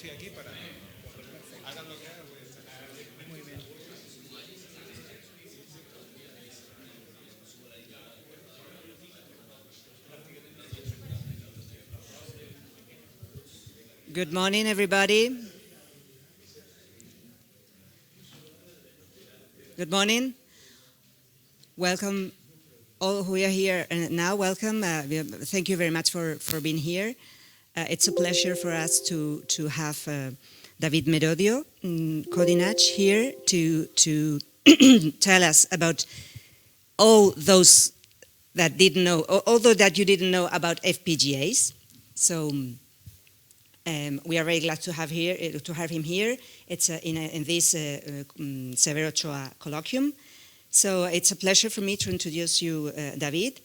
estoy aquí para hagan lo que hagan. Muy bien. Good morning, everybody. Good morning. Welcome, all who are here now. Welcome. Thank you very much for being here. It's a pleasure for us to have David Merodio Codinachs here to tell us about all those that didn't know, although that you didn't know about FPGAs. So. We are very glad to have him here. It's in this Severo Ochoa colloquium. So it's a pleasure for me to introduce you, David.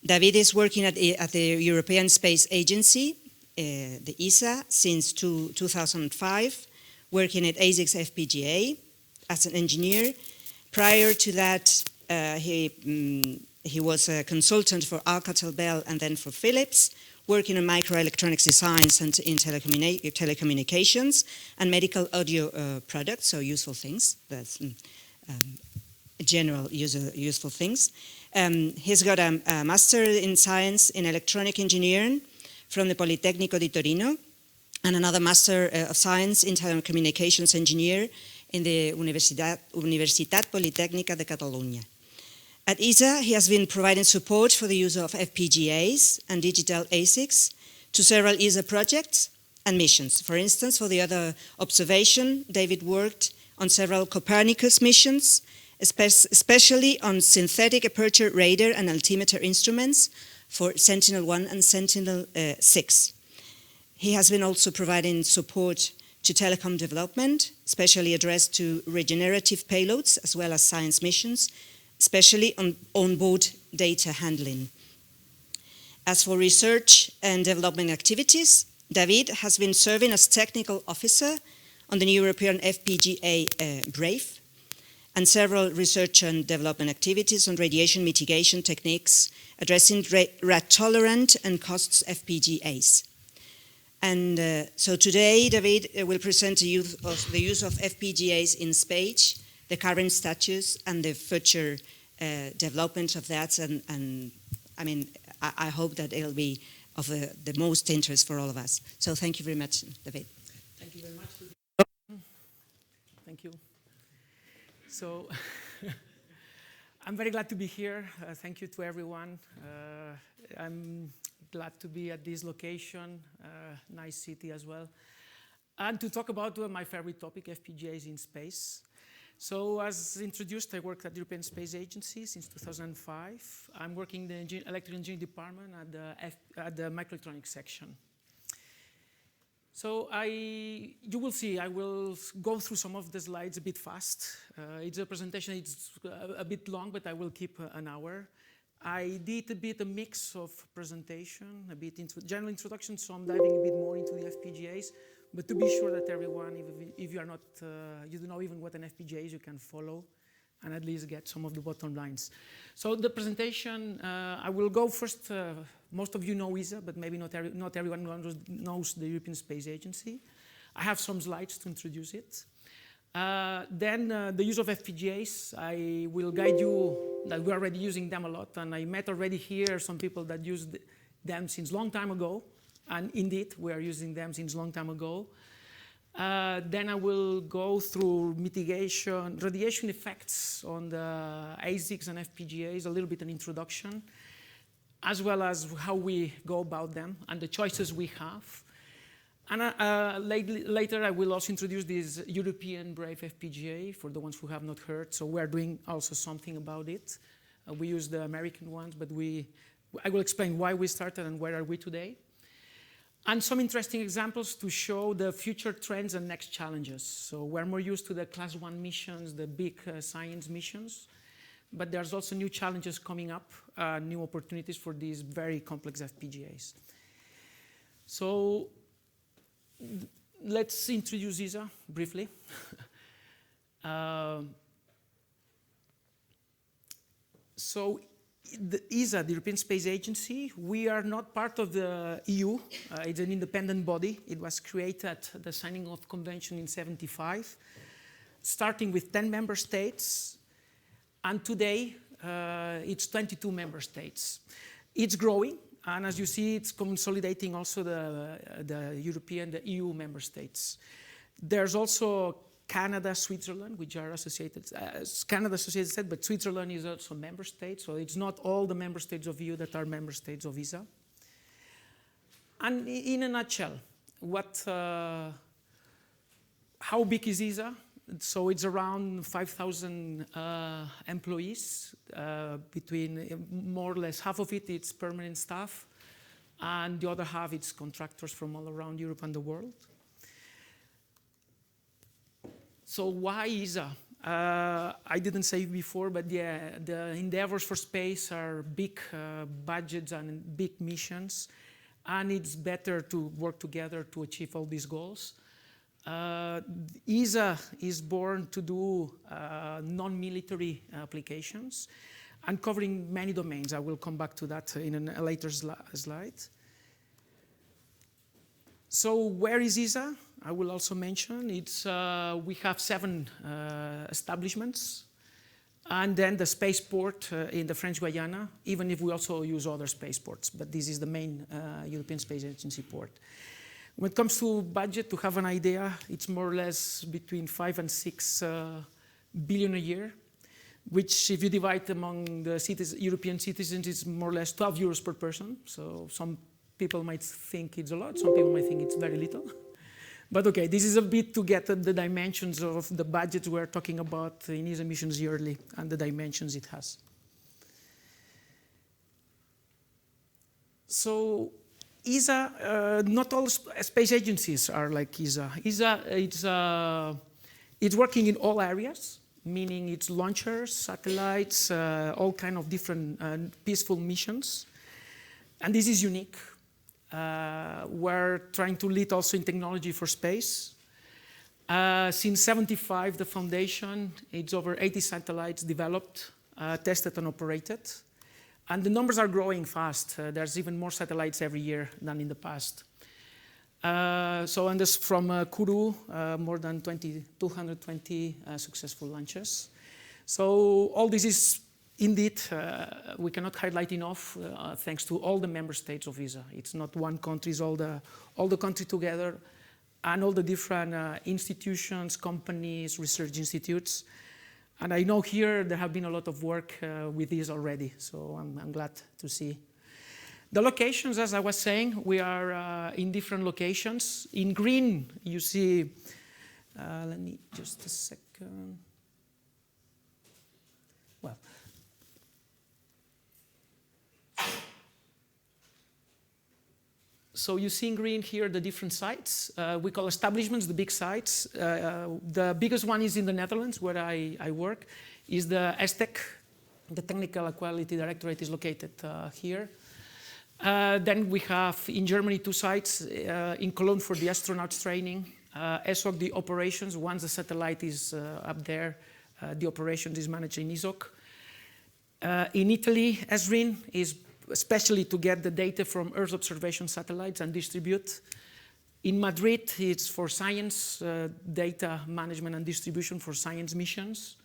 David is working at the European Space Agency, the ESA, since 2005, working at ASICS FPGA as an engineer. Prior to that, he was a consultant for Alcatel-Bell and then for Philips, working on microelectronics designs and in telecommunications and medical audio products, so useful things. That's general useful things. He's got a master in science in electronic engineering from the Politecnico di Torino and another master of science in telecommunications engineer in the Universitat Politècnica de Catalunya. At ESA, he has been providing support for the use of FPGAs and digital ASICs to several ESA projects and missions. For instance, for the other observation, David worked on several Copernicus missions, especially on synthetic aperture radar and altimeter instruments for Sentinel-1 and Sentinel-6. He has been also providing support to telecom development, especially addressed to regenerative payloads as well as science missions, especially on onboard data handling. As for research and development activities, David has been serving as technical officer on the new European FPGA BRAVE and several research and development activities on radiation mitigation techniques addressing rad-tolerant and costs FPGAs. And so today, David will present the use of FPGAs in space, the current status and the future development of that, and I mean, I hope that it'll be of the most interest for all of us. So thank you very much, David. Thank you very much. Thank you. So I'm very glad to be here. Thank you to everyone. I'm glad to be at this location, nice city as well, and to talk about my favorite topic, FPGAs in space. So as introduced, I work at the European Space Agency since 2005. I'm working in the electrical engineering department at the microelectronics section. So you will see, I will go through some of the slides a bit fast. It's a presentation, it's a bit long, but I will keep an hour. I did a mix of presentation, a bit into general introduction, so I'm diving a bit more into the FPGAs. But to be sure that everyone, if you are not, you don't know even what an FPGA is, you can follow and at least get some of the bottom lines. So the presentation, I will go first. Most of you know ESA, but maybe not everyone knows the European Space Agency. I have some slides to introduce it. Then the use of FPGAs, I will guide you that we're already using them a lot, and I met already here some people that used them since long time ago. And indeed, we are using them since long time ago. Then I will go through mitigation, radiation effects on the ASICs and FPGAs, a little bit an introduction, as well as how we go about them and the choices we have. And later I will also introduce this European BRAVE FPGA for the ones who have not heard. So we're doing also something about it. We use the American ones, but I will explain why we started and where are we today. And some interesting examples to show the future trends and next challenges. So we're more used to the class 1 missions, the big science missions, but there's also new challenges coming up, new opportunities for these very complex FPGAs. So let's introduce ESA briefly. So The ESA, the European Space Agency, we are not part of the EU. It's an independent body. It was created at the signing of convention in '75, starting with 10 member states, and today it's 22 member states. It's growing, and as you see, it's consolidating also the European, the EU member states. There's also Canada, Switzerland, which are associated, Canada associated, but Switzerland is also a member state, so it's not all the member states of EU that are member states of ESA. And in a nutshell, how big is ESA? So it's around 5,000 employees, between more or less half of it, it's permanent staff, and the other half, it's contractors from all around Europe and the world. So why ESA? I didn't say before, but yeah, the endeavors for space are big budgets and big missions, and it's better to work together to achieve all these goals. ESA is born to do non-military applications and covering many domains. I will come back to that in a later slide. So where is ESA? I will also mention we have 7 establishments, and then the spaceport in the French Guiana, even if we also use other spaceports, but this is the main European Space Agency port. When it comes to budget, to have an idea, it's more or less between 5 and 6 billion a year, which if you divide among the European citizens, it's more or less 12 euros per person. So some people might think it's a lot, some people might think it's very little. But okay, this is a bit to get at the dimensions of the budget we're talking about in ESA missions yearly and the dimensions it has. So ESA, not all space agencies are like ESA. ESA, it's working in all areas, meaning it's launchers, satellites, all kind of different peaceful missions. And this is unique. We're trying to lead also in technology for space. Since '75, the foundation, it's over 80 satellites developed, tested and operated. And the numbers are growing fast. There's even more satellites every year than in the past. And this from Kourou, more than 220 successful launches. So all this is indeed, we cannot highlight enough, thanks to all the member states of ESA. It's not one country, it's all the country together, and all the different institutions, companies, research institutes. And I know here there have been a lot of work with this already, so I'm glad to see. The locations, as I was saying, we are in different locations. In green, you see, let me just a second. Well, so you see in green here the different sites. We call establishments the big sites. The biggest one is in the Netherlands, where I work, is the ESTEC. The Technical Quality Directorate is located here. Then we have in Germany 2 sites, in Cologne for the astronauts training, ESOC the operations. Once the satellite is up there, the operations is managed in ESOC. In Italy, ESRIN is especially to get the data from Earth observation satellites and distribute. In Madrid, it's for science, data management and distribution for science missions.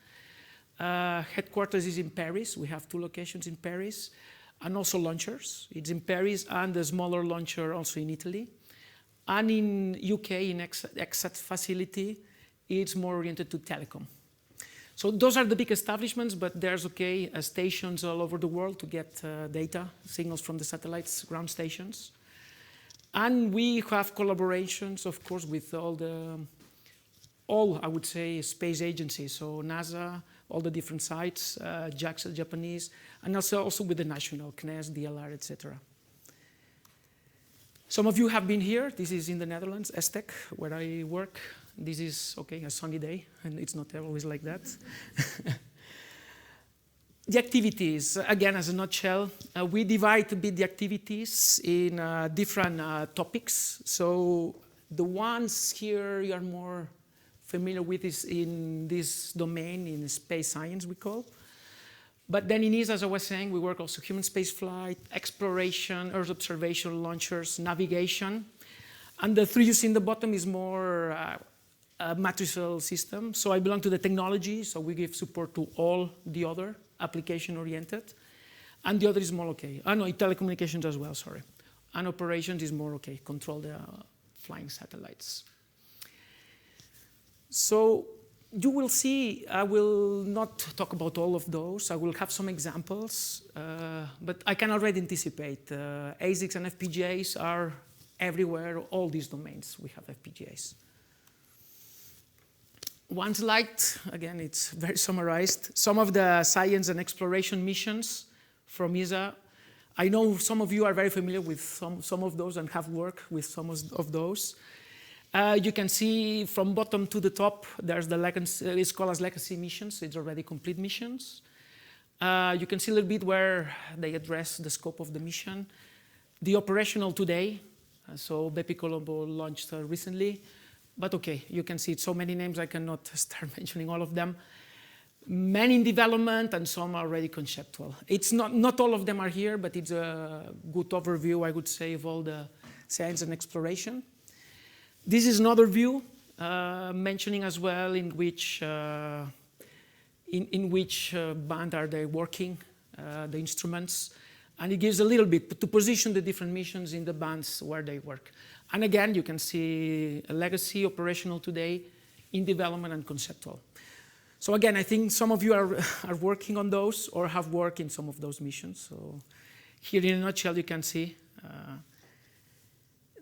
Headquarters is in Paris. We have 2 locations in Paris, and also launchers. It's in Paris and a smaller launcher also in Italy. And in UK, in EXAT facility, it's more oriented to telecom. So those are the big establishments, but there's stations all over the world to get data, signals from the satellites, ground stations. And we have collaborations, of course, with all I would say, space agencies. So NASA, all the different sites, JAXA, Japanese, and also with the national, CNES, DLR, etc. Some of you have been here. This is in the Netherlands, ESTEC, where I work. This is, a sunny day, and it's not always like that. The activities, again, as a nutshell, we divide a bit the activities in different topics. So the ones here you are more familiar with is in this domain, in space science, we call. But then in ESA, as I was saying, we work also human space flight, exploration, Earth observation, launchers, navigation. And the three you see in the bottom is more a matricial system. So I belong to the technology, so we give support to all the other application-oriented. And the other is more okay. No, telecommunications as well, sorry. And operations is more okay, control the flying satellites. So you will see, I will not talk about all of those. I will have some examples, but I can already anticipate. ASICs and FPGAs are everywhere, all these domains, we have FPGAs. One slide, again, it's very summarized. Some of the science and exploration missions from ESA. I know some of you are very familiar with some of those and have worked with some of those. You can see from bottom to the top, there's the legacy, it's called as legacy missions. It's already complete missions. You can see a little bit where they address the scope of the mission. The operational today, so Bepi Colombo launched recently. But okay, you can see so many names, I cannot start mentioning all of them. Many in development and some are already conceptual. It's not all of them are here, but it's a good overview, I would say, of all the science and exploration. This is another view mentioning as well in which band are they working, the instruments. And it gives a little bit to position the different missions in the bands where they work. And again, you can see a legacy, operational today, in development and conceptual. So again, I think some of you are working on those or have worked in some of those missions. So here in a nutshell, you can see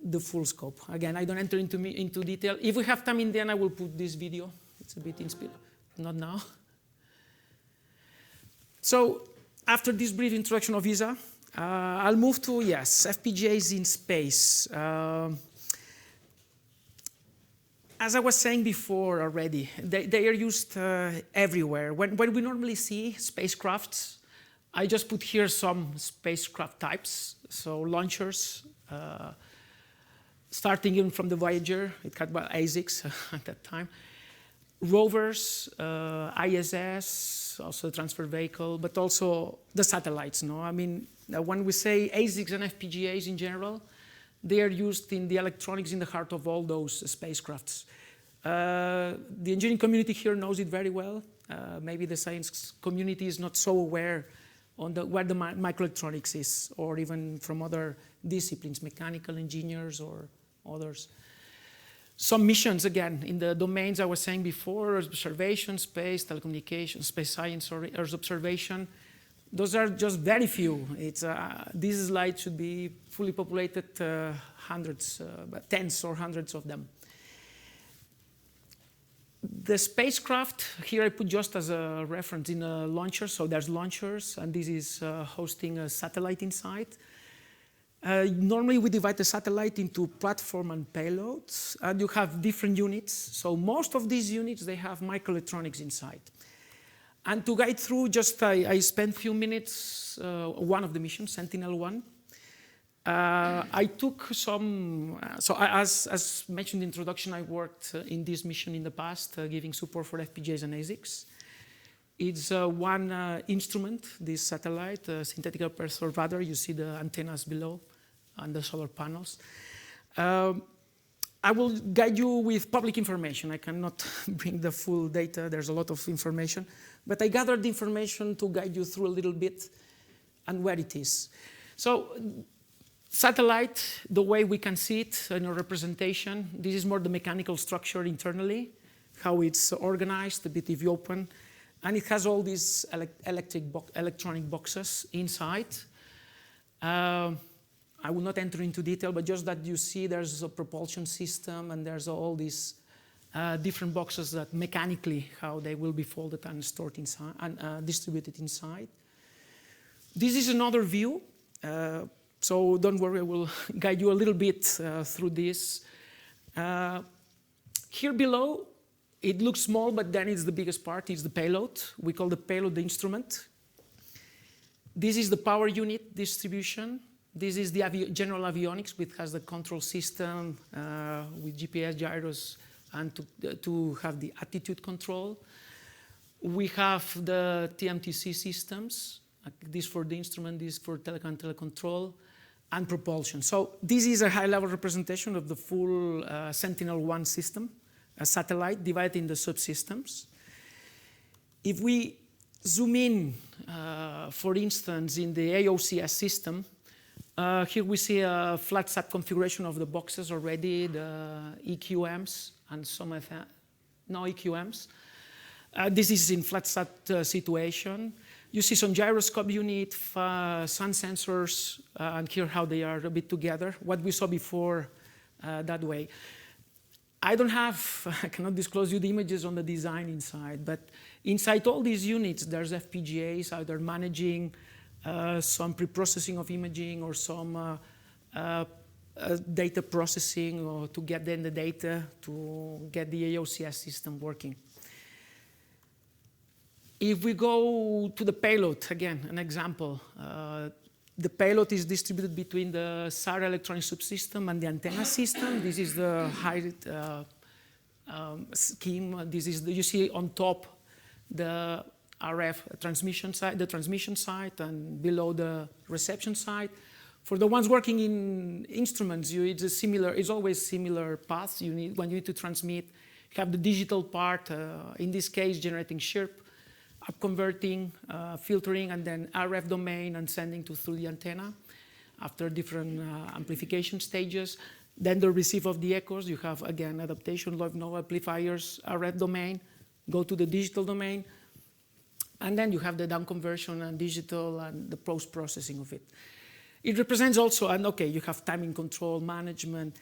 the full scope. Again, I don't enter into detail. If we have time in the end, I will put this video. It's a bit inspired, not now. So after this brief introduction of ESA, I'll move to, yes, FPGAs in space. As I was saying before already, they are used everywhere. When we normally see spacecrafts, I just put here some spacecraft types. So launchers, starting in from the Voyager, it had ASICs at that time. Rovers, ISS, also the transfer vehicle, but also the satellites. No, I mean, when we say ASICs and FPGAs in general, they are used in the electronics in the heart of all those spacecrafts. The engineering community here knows it very well. Maybe the science community is not so aware on where the microelectronics is, or even from other disciplines, mechanical engineers or others. Some missions, again, in the domains I was saying before, Earth observation, space, telecommunications, space science, or Earth observation. Those are just very few. This slide should be fully populated, hundreds, tens or hundreds of them. The spacecraft, here I put just as a reference in a launcher, so there's launchers, and this is hosting a satellite inside. Normally we divide the satellite into platform and payloads, and you have different units. So most of these units, they have microelectronics inside. And to guide through, I spent a few minutes, one of the missions, Sentinel-1. I took some, as mentioned in the introduction, I worked in this mission in the past, giving support for FPGAs and ASICs. It's one instrument, this satellite, synthetic aperture radar. You see the antennas below and the solar panels. I will guide you with public information. I cannot bring the full data. There's a lot of information. But I gathered the information to guide you through a little bit and where it is. So satellite, the way we can see it in a representation, this is more the mechanical structure internally, how it's organized, a bit if you open. And it has all these electronic boxes inside. I will not enter into detail, but just that you see there's a propulsion system and there's all these different boxes that mechanically how they will be folded and stored inside and distributed inside. This is another view. So don't worry, I will guide you a little bit through this. Here below, it looks small, but then it's the biggest part. It's the payload. We call the payload the instrument. This is the power unit distribution. This is the general avionics, which has the control system with GPS, gyros, and to have the attitude control. We have the TMTC systems, this for the instrument, this for telecom, telecontrol, and propulsion. So this is a high-level representation of the full Sentinel-1 system, a satellite divided into subsystems. If we zoom in, for instance, in the AOCS system, here we see a flat sat configuration of the boxes already, the EQMs and some no EQMs. This is in flat sat situation. You see some gyroscope unit, sun sensors, and here how they are a bit together. What we saw before that way. I cannot disclose you the images on the design inside, but inside all these units, there's FPGAs either managing some pre-processing of imaging or some data processing or to get then the data to get the AOCS system working. If we go to the payload, again, an example. The payload is distributed between the SAR electronic subsystem and the antenna system. This is the high scheme. This is you see on top the RF transmission side, and below the reception side. For the ones working in instruments, it's always similar paths. When you need to transmit, you have the digital part, in this case, generating chirp, up converting, filtering, and then RF domain and sending through the antenna after different amplification stages. Then the receive of the echoes. You have, again, adaptation, low amplifiers, RF domain, go to the digital domain. And then you have the down conversion and digital and the post-processing of it. It represents also, and okay, you have timing control, management.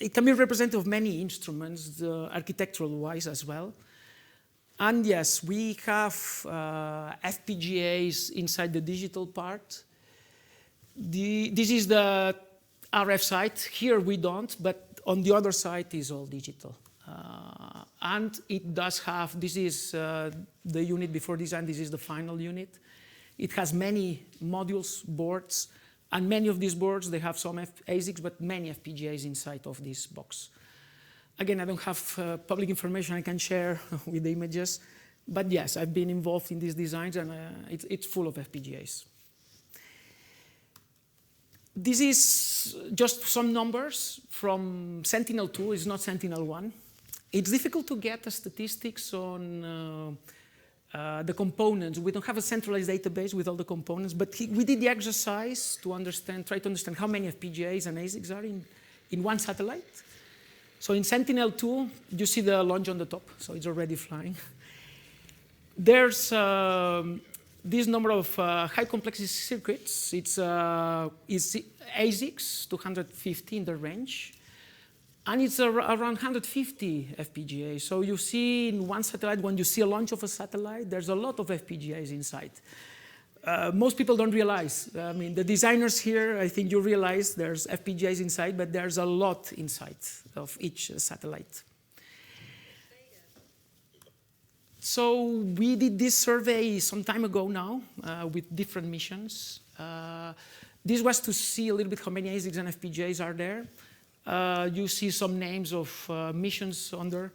It can be representative of many instruments, architectural-wise as well. And yes, we have FPGAs inside the digital part. This is the RF side. Here we don't, but on the other side is all digital. And it does have, this is the unit before design, this is the final unit. It has many modules, boards, and many of these boards, they have some ASICs, but many FPGAs inside of this box. Again, I don't have public information I can share with the images, but yes, I've been involved in these designs, and it's full of FPGAs. This is just some numbers from Sentinel-2, it's not Sentinel-1. It's difficult to get the statistics on the components. We don't have a centralized database with all the components, but we did the exercise to try to understand how many FPGAs and ASICs are in one satellite. So in Sentinel-2, you see the launch on the top, so it's already flying. There's this number of high complexity circuits. It's ASICs, 250 in the range. And it's around 150 FPGAs. So you see in one satellite, when you see a launch of a satellite, there's a lot of FPGAs inside. Most people don't realize. I mean, the designers here, I think you realize there's FPGAs inside, but there's a lot inside of each satellite. So we did this survey some time ago now with different missions. This was to see a little bit how many ASICs and FPGAs are there. You see some names of missions under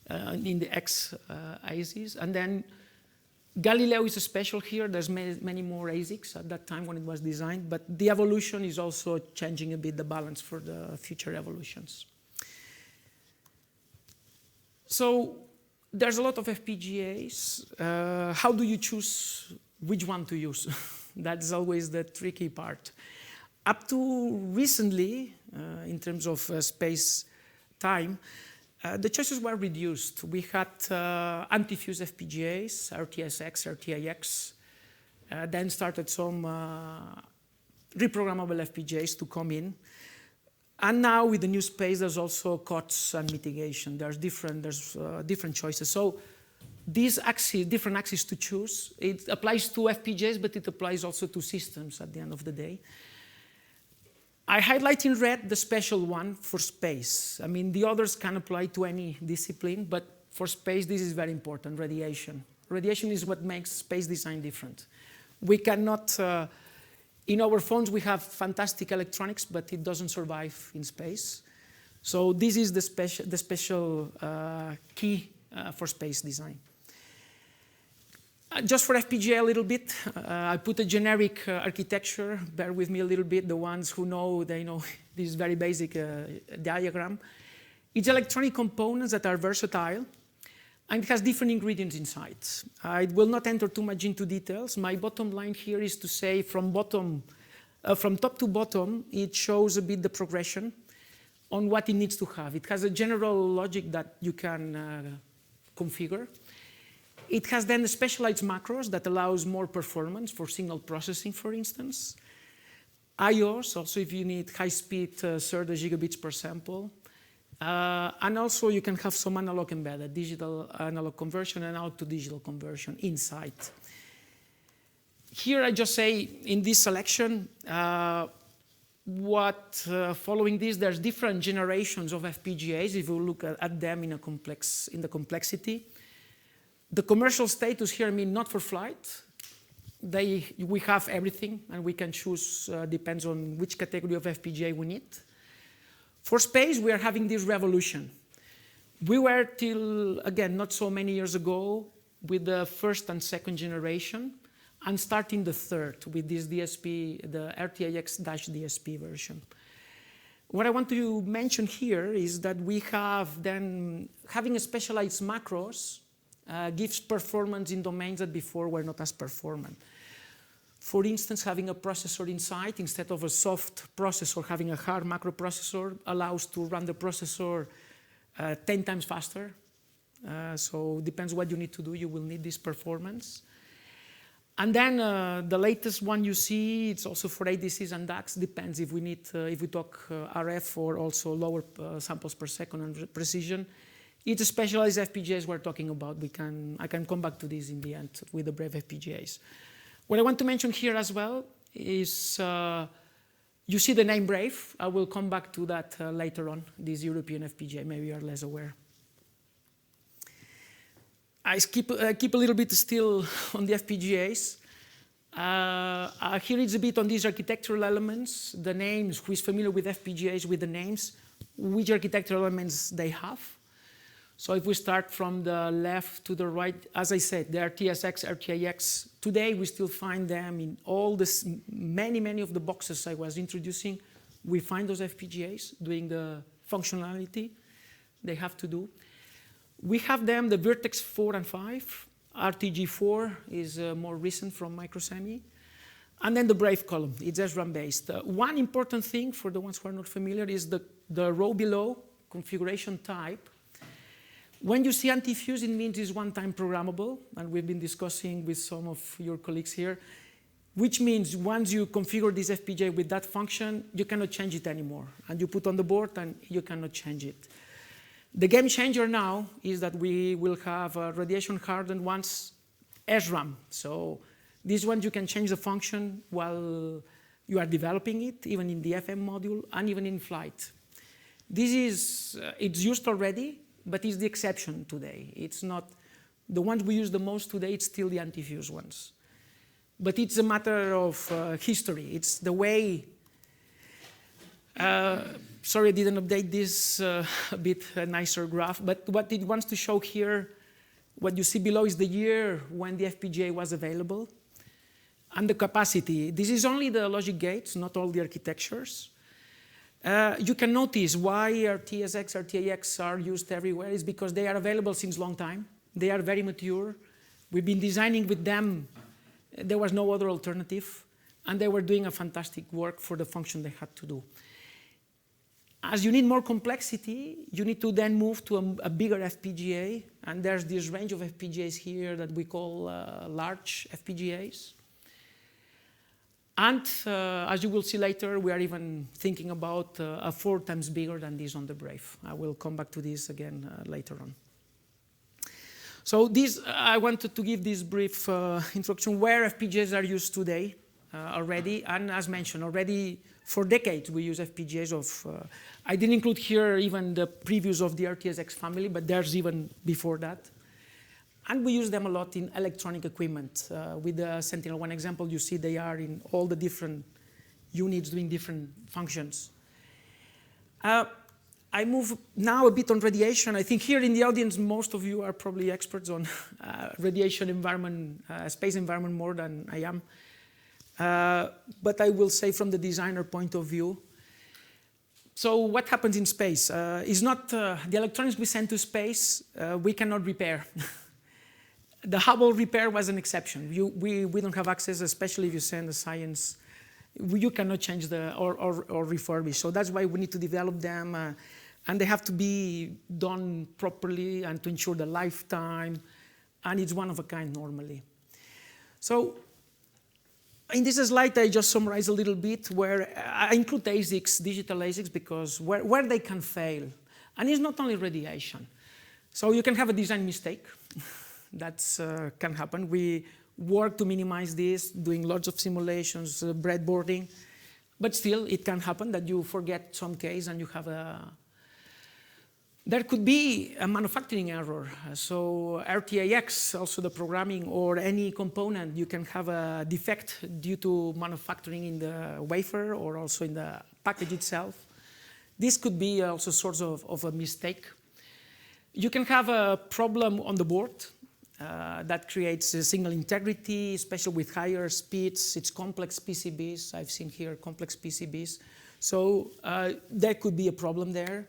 in the X-ASICs. And then Galileo is special here. There's many more ASICs at that time when it was designed. But the evolution is also changing a bit the balance for the future evolutions. So there's a lot of FPGAs. How do you choose which one to use? That's always the tricky part. Up to recently, in terms of space time, the choices were reduced. We had anti-fuse FPGAs, RTSX, RTIX, then started some reprogrammable FPGAs to come in. And now with the new space, there's also COTS and mitigation. There's different choices. So these different axes to choose, it applies to FPGAs, but it applies also to systems at the end of the day. I highlight in red the special one for space. I mean, the others can apply to any discipline, but for space, this is very important, radiation. Radiation is what makes space design different. We cannot, in our phones, we have fantastic electronics, but it doesn't survive in space. So this is the special key for space design. Just for FPGA a little bit, I put a generic architecture. Bear with me a little bit. The ones who know, they know this very basic diagram. It's electronic components that are versatile, and it has different ingredients inside. I will not enter too much into details. My bottom line here is to say from top to bottom, it shows a bit the progression on what it needs to have. It has a general logic that you can configure. It has then specialized macros that allows more performance for signal processing, for instance. IOs, also if you need high-speed 30 gigabits per sample. And also you can have some analog embedded, digital analog conversion and analog to digital conversion inside. Here I just say in this selection, following this, there's different generations of FPGAs if you look at them in the complexity. The commercial status here means not for flight. We have everything, and we can choose, depends on which category of FPGA we need. For space, we are having this revolution. We were till, again, not so many years ago, with the first and second generation, and starting the third with this DSP, the RTIX-DSP version. What I want to mention here is that we have then, having a specialized macros gives performance in domains that before were not as performant. For instance, having a processor inside instead of a soft processor, having a hard macro processor allows to run the processor 10 times faster. So it depends what you need to do, you will need this performance. And then the latest one you see, it's also for ADCs and DACs, depends if we need, if we talk RF or also lower samples per second and precision. It's a specialized FPGAs we're talking about. I can come back to this in the end with the Brave FPGAs. What I want to mention here as well is you see the name Brave. I will come back to that later on, this European FPGA. Maybe you are less aware. I keep a little bit still on the FPGAs. Here it's a bit on these architectural elements, the names, who is familiar with FPGAs with the names, which architectural elements they have. So if we start from the left to the right, as I said, the RTSX, RTIX, today we still find them in all this, many of the boxes I was introducing. We find those FPGAs doing the functionality they have to do. We have them, the Virtex 4 and 5. RTG4 is more recent from Microsemi. And then the Brave column, it's SRAM based. One important thing for the ones who are not familiar is the row below, configuration type. When you see anti-fuse, it means it's one-time programmable, and we've been discussing with some of your colleagues here, which means once you configure this FPGA with that function, you cannot change it anymore. And you put on the board, and you cannot change it. The game changer now is that we will have radiation-hardened ones SRAM. So this one you can change the function while you are developing it, even in the FM module, and even in flight. This is, it's used already, but it's the exception today. It's not, the ones we use the most today, it's still the anti-fuse ones. But it's a matter of history. It's the way, sorry I didn't update this a bit nicer graph, but what it wants to show here, what you see below is the year when the FPGA was available and the capacity. This is only the logic gates, not all the architectures. You can notice why RTSX, RTIX are used everywhere is because they are available since a long time. They are very mature. We've been designing with them. There was no other alternative. And they were doing a fantastic work for the function they had to do. As you need more complexity, you need to then move to a bigger FPGA. And there's this range of FPGAs here that we call large FPGAs. And as you will see later, we are even thinking about 4 times bigger than this on the Brave. I will come back to this again later on. So I wanted to give this brief introduction where FPGAs are used today already. And as mentioned, already for decades we use FPGAs of, I didn't include here even the previews of the RTSX family, but there's even before that. And we use them a lot in electronic equipment. With the Sentinel-1 example, you see they are in all the different units doing different functions. I move now a bit on radiation. I think here in the audience, most of you are probably experts on radiation environment, space environment more than I am. But I will say from the designer point of view. So what happens in space? Is not the electronics we send to space, we cannot repair. The Hubble repair was an exception. We don't have access, especially if you send the science. You cannot change or refurbish. So that's why we need to develop them. And they have to be done properly and to ensure the lifetime. And it's one of a kind normally. So in this slide, I just summarize a little bit where I include ASICs, digital ASICs, because where they can fail. And it's not only radiation. So you can have a design mistake. That can happen. We work to minimize this, doing lots of simulations, breadboarding. But still, it can happen that you forget some case and you have a... There could be a manufacturing error. So RTAX, also the programming, or any component, you can have a defect due to manufacturing in the wafer or also in the package itself. This could be also a source of a mistake. You can have a problem on the board that creates signal integrity, especially with higher speeds. It's complex PCBs. I've seen here complex PCBs. So there could be a problem there.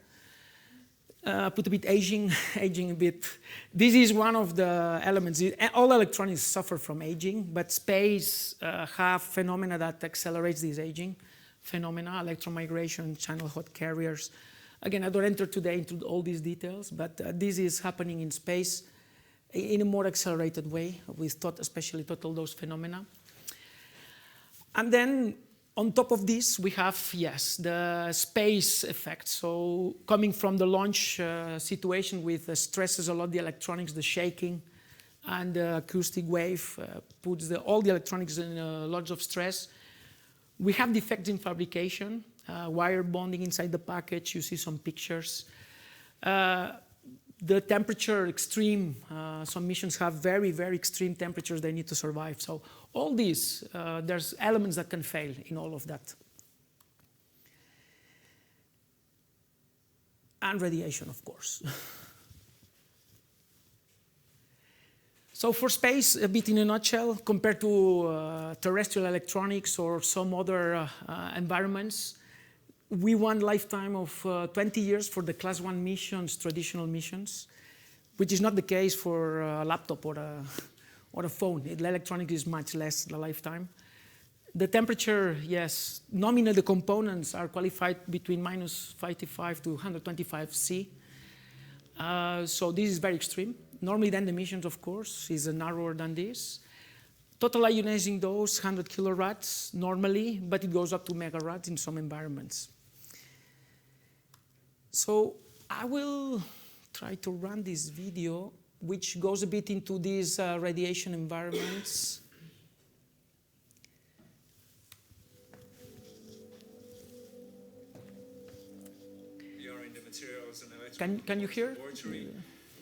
Put a bit aging a bit. This is one of the elements. All electronics suffer from aging, but space have phenomena that accelerates this aging phenomena, electromigration, channel hot carriers. Again, I don't enter today into all these details, but this is happening in space in a more accelerated way with especially total dose phenomena. And then on top of this, we have, yes, the space effect. So coming from the launch situation with the stresses a lot, the electronics, the shaking, and the acoustic wave puts all the electronics in lots of stress. We have defects in fabrication, wire bonding inside the package. You see some pictures. The temperature extreme, some missions have very, very extreme temperatures they need to survive. So all these, there's elements that can fail in all of that. And radiation, of course. So for space, a bit in a nutshell, compared to terrestrial electronics or some other environments, we want lifetime of 20 years for the class 1 missions, traditional missions, which is not the case for a laptop or a phone. The electronic is much less the lifetime. The temperature, yes, nominally the components are qualified between minus 55 to 125 C. So this is very extreme. Normally then the missions, of course, is narrower than this. Total ionizing dose, 100 kilorats normally, but it goes up to megarats in some environments. So I will try to run this video, which goes a bit into these radiation environments. We are in the materials and electronics Can you hear? laboratory.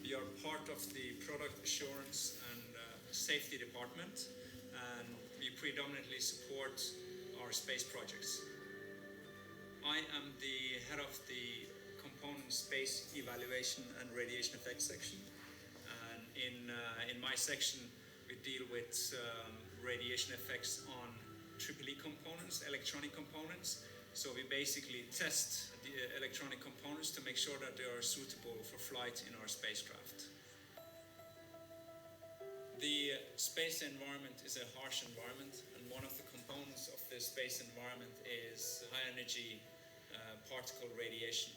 We are part of the product assurance and safety department, and we predominantly support our space projects. I am the head of the component space evaluation and radiation effects section. And in my section, we deal with radiation effects on EEE components, electronic components. So we basically test the electronic components to make sure that they are suitable for flight in our spacecraft. The space environment is a harsh environment, and one of the components of the space environment is high energy particle radiation.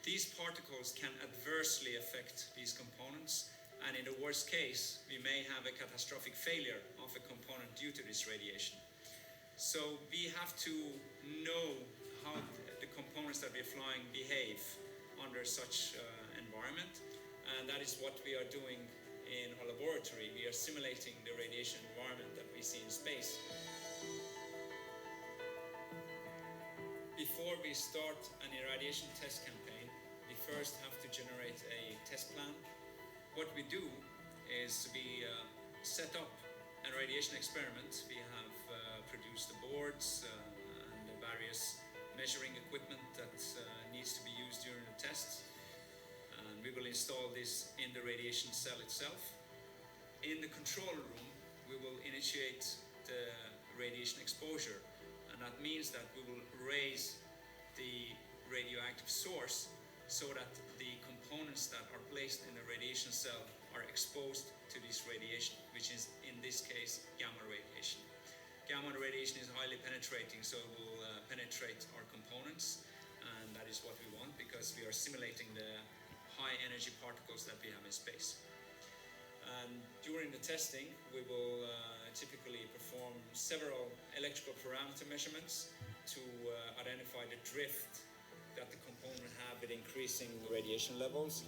These particles can adversely affect these components, and in the worst case, we may have a catastrophic failure of a component due to this radiation. So we have to know how the components that we're flying behave under such environment, and that is what we are doing in our laboratory. We are simulating the radiation environment that we see in space. Before we start an irradiation test campaign, we first have to generate a test plan. What we do is we set up a radiation experiment. We have produced the boards and the various measuring equipment that needs to be used during the tests. And we will install this in the radiation cell itself. In the control room, we will initiate the radiation exposure, and that means that we will raise the radioactive source so that the components that are placed in the radiation cell are exposed to this radiation, which is in this case gamma radiation. Gamma radiation is highly penetrating, so it will penetrate our components, and that is what we want because we are simulating the high energy particles that we have in space. And during the testing, we will typically perform several electrical parameter measurements to identify the drift that the component have with increasing radiation levels.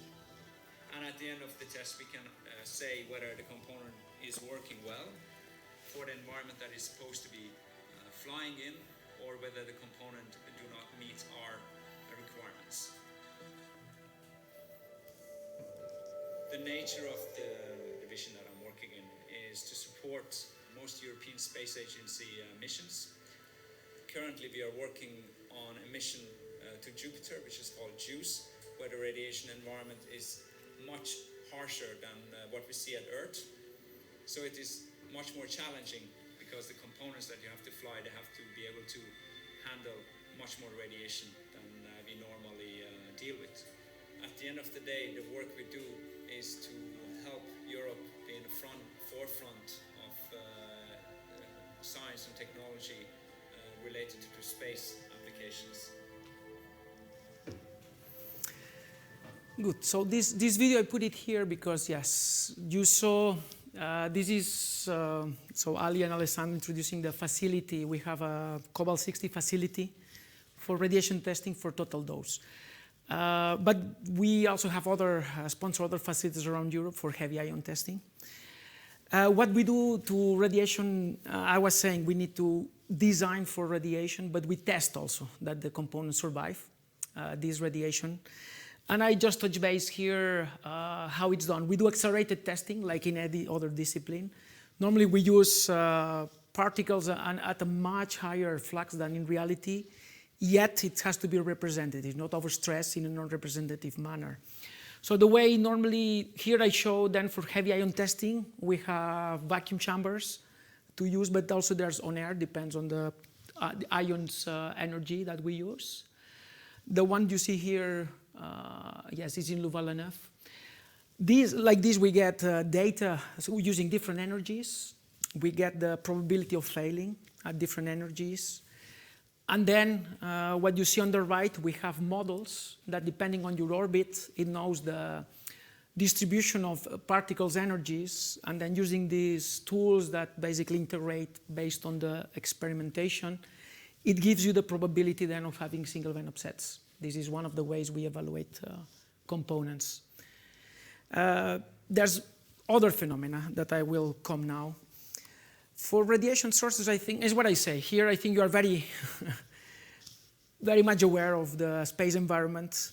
And at the end of the test, we can say whether the component is working well for the environment that is supposed to be flying in, or whether the component do not meet our requirements. The nature of the division that I'm working in is to support most European Space Agency missions. Currently, we are working on a mission to Jupiter, which is called JUICE, where the radiation environment is much harsher than what we see at Earth. So it is much more challenging because the components that you have to fly, they have to be able to handle much more radiation than we normally deal with. At the end of the day, the work we do is to help Europe be in the forefront of science and technology related to space applications. Good. So this video, I put it here because, yes, you saw, this is, so Ali and Alessandro introducing the facility. We have a Cobalt-60 facility for radiation testing for total dose. But we also have other, sponsor other facilities around Europe for heavy ion testing. What we do to radiation, I was saying we need to design for radiation, but we test also that the components survive this radiation. And I just touch base here how it's done. We do accelerated testing like in any other discipline. Normally we use particles at a much higher flux than in reality, yet it has to be representative, not overstressed in a non-representative manner. So the way normally, here I show then for heavy ion testing, we have vacuum chambers to use, but also there's on air, depends on the ions energy that we use. The one you see here, yes, is in Louvain-la-Neuve. Like this, we get data so using different energies. We get the probability of failing at different energies. And then what you see on the right, we have models that depending on your orbit, it knows the distribution of particles energies. And then using these tools that basically integrate based on the experimentation, it gives you the probability then of having single vein upsets. This is one of the ways we evaluate components. There's other phenomena that I will come now. For radiation sources, I think, is what I say. Here, I think you are very, very much aware of the space environment.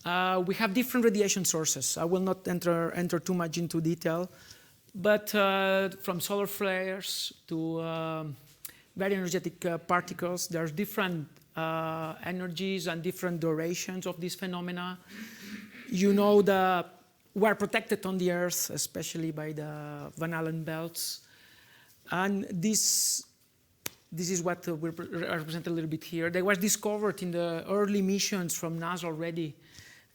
We have different radiation sources. I will not enter too much into detail, but from solar flares to very energetic particles, there's different energies and different durations of these phenomena. You know we're protected on the Earth, especially by the Van Allen belts. And this is what we represent a little bit here. They were discovered in the early missions from NASA already,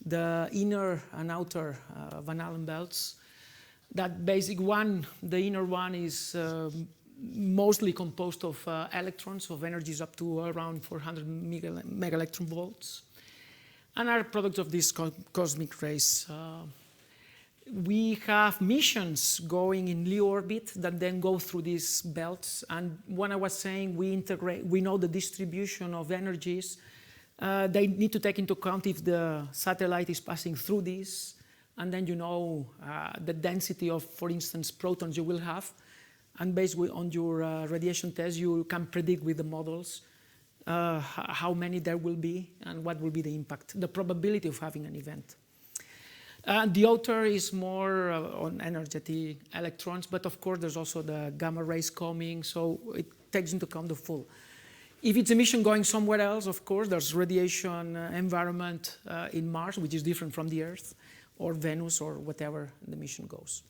the inner and outer Van Allen belts. That basic one, the inner one is mostly composed of electrons of energies up to around 400 mega electron volts, and are products of these cosmic rays. We have missions going in LEO orbit that then go through these belts. And when I was saying we know the distribution of energies, they need to take into account if the satellite is passing through these, and then you know the density of, for instance, protons you will have. And based on your radiation test, you can predict with the models how many there will be and what will be the impact, the probability of having an event. The outer is more on energetic electrons, but of course there's also the gamma rays coming, so it takes into account the full. If it's a mission going somewhere else, of course, there's radiation environment in Mars, which is different from the Earth, or Venus, or whatever the mission goes.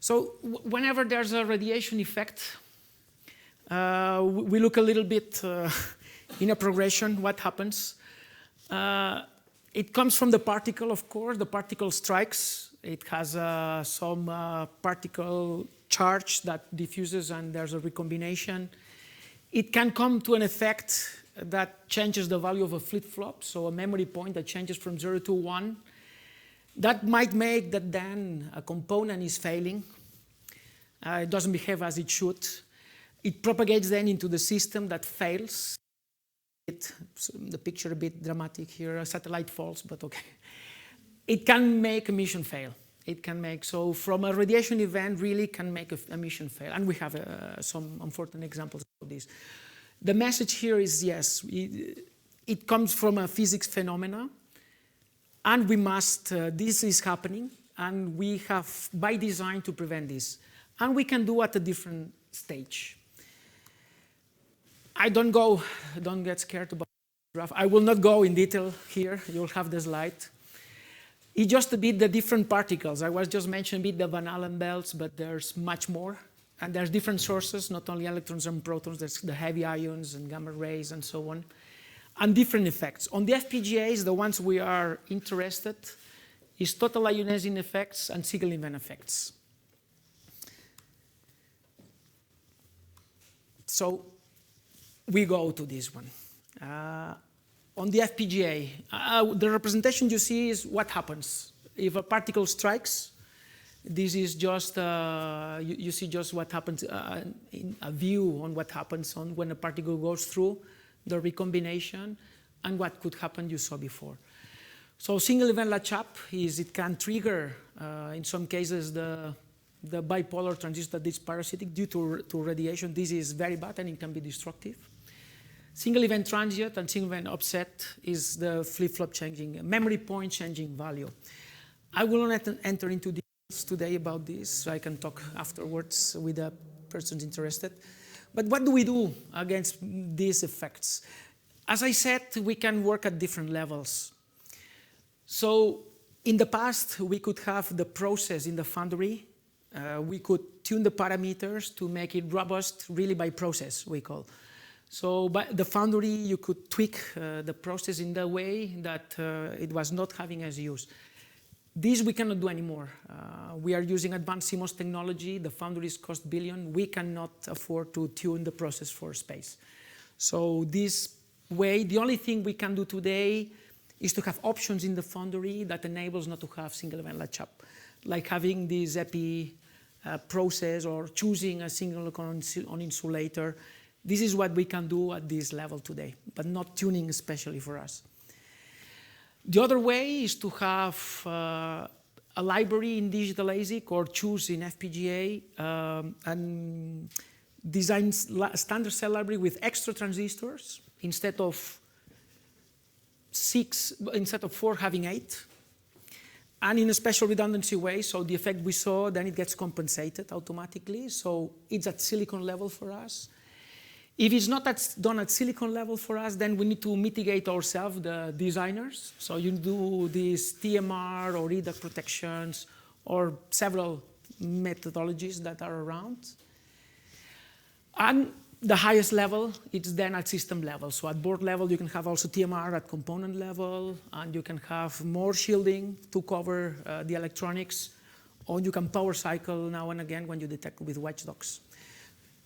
So whenever there's a radiation effect, we look a little bit in a progression, what happens. It comes from the particle, of course. The particle strikes. It has some particle charge that diffuses, and there's a recombination. It can come to an effect that changes the value of a flip-flop, so a memory point that changes from 0 to 1. That might make that then a component is failing. It doesn't behave as it should. It propagates then into the system that fails. The picture a bit dramatic here, a satellite falls, but okay. It can make a mission fail. It can make, so from a radiation event really can make a mission fail. And we have some unfortunate examples of this. The message here is yes, it comes from a physics phenomena. And we must, this is happening, and we have by design to prevent this. And we can do at a different stage. Don't get scared about the graph. I will not go in detail here. You'll have the slide. It's just a bit the different particles. I was just mentioning a bit the Van Allen belts, but there's much more. And there's different sources, not only electrons and protons, there's the heavy ions and gamma rays and so on. And different effects. On the FPGAs, the ones we are interested is total ionizing effects and single event effects. So we go to this one. On the FPGA, the representation you see is what happens. If a particle strikes, this is just, you see just what happens, in a view on what happens when a particle goes through the recombination, and what could happen you saw before. So single event latch-up is it can trigger, in some cases, the bipolar transistor that is parasitic due to radiation. This is very bad and it can be destructive. Single event transient and single event offset is the flip-flop changing, memory point changing value. I will not enter into details today about this, so I can talk afterwards with the persons interested. But what do we do against these effects? As I said, we can work at different levels. So in the past, we could have the process in the foundry. We could tune the parameters to make it robust, really by process, we call. So by the foundry, you could tweak the process in the way that it was not having as use. This we cannot do anymore. We are using advanced CMOS technology. The foundries cost billion. We cannot afford to tune the process for space. So this way, the only thing we can do today is to have options in the foundry that enables not to have single event latch-up, like having this epi process or choosing a single on insulator. This is what we can do at this level today, but not tuning especially for us. The other way is to have a library in digital ASIC or choose in FPGA and design standard cell library with extra transistors instead of 4 having 8. And in a special redundancy way, so the effect we saw, then it gets compensated automatically. So it's at silicon level for us. If it's not done at silicon level for us, then we need to mitigate ourselves, the designers. So you do these TMR or redact protections or several methodologies that are around. And the highest level, it's then at system level. So at board level, you can have also TMR at component level, and you can have more shielding to cover the electronics, or you can power cycle now and again when you detect with watchdogs.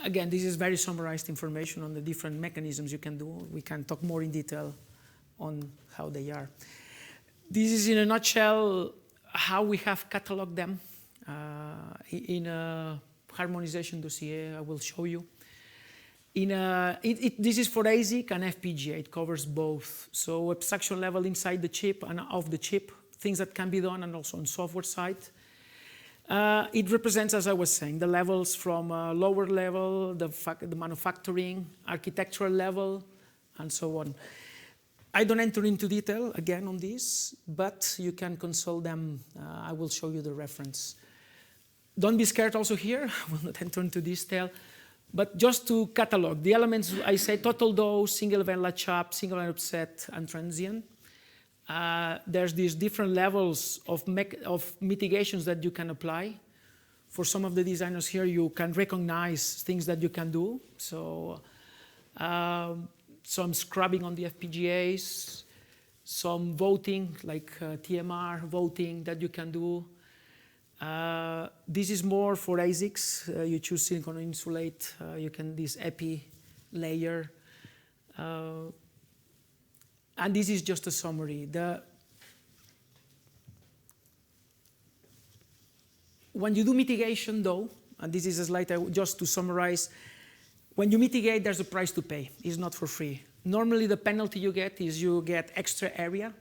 Again, this is very summarized information on the different mechanisms you can do. We can talk more in detail on how they are. This is in a nutshell how we have cataloged them in a harmonization dossier I will show you. This is for ASIC and FPGA. It covers both. So abstraction level inside the chip and off the chip, things that can be done, and also on software side. It represents, as I was saying, the levels from lower level, the manufacturing, architectural level, and so on. I don't enter into detail, again, on this, but you can consult them. I will show you the reference. Don't be scared also here. I will not enter into detail. But just to catalog, the elements I say total dose, single event latch up, single event upset, and transient. There's these different levels of mitigations that you can apply. For some of the designers here, you can recognize things that you can do. So some scrubbing on the FPGAs, some voting, like TMR voting that you can do. This is more for ASICs. You choose silicon insulate. You can this epi layer. And this is just a summary. When you do mitigation, though, and this is a slide just to summarize, when you mitigate, there's a price to pay. It's not for free. Normally, the penalty you get is you get extra area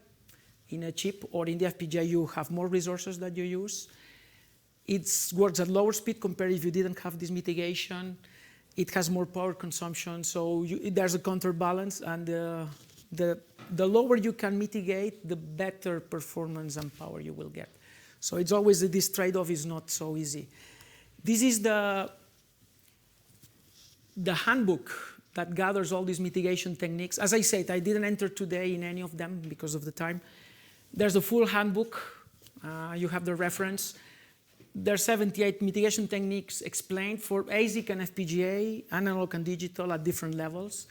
in a chip, or in the FPGA, you have more resources that you use. It works at lower speed compared if you didn't have this mitigation. It has more power consumption, so there's a counterbalance, and the lower you can mitigate, the better performance and power you will get. So it's always this trade-off is not so easy. This is the handbook that gathers all these mitigation techniques. As I said, I didn't enter today in any of them because of the time. There's a full handbook. You have the reference. There are 78 mitigation techniques explained for ASIC and FPGA, analog and digital at different levels.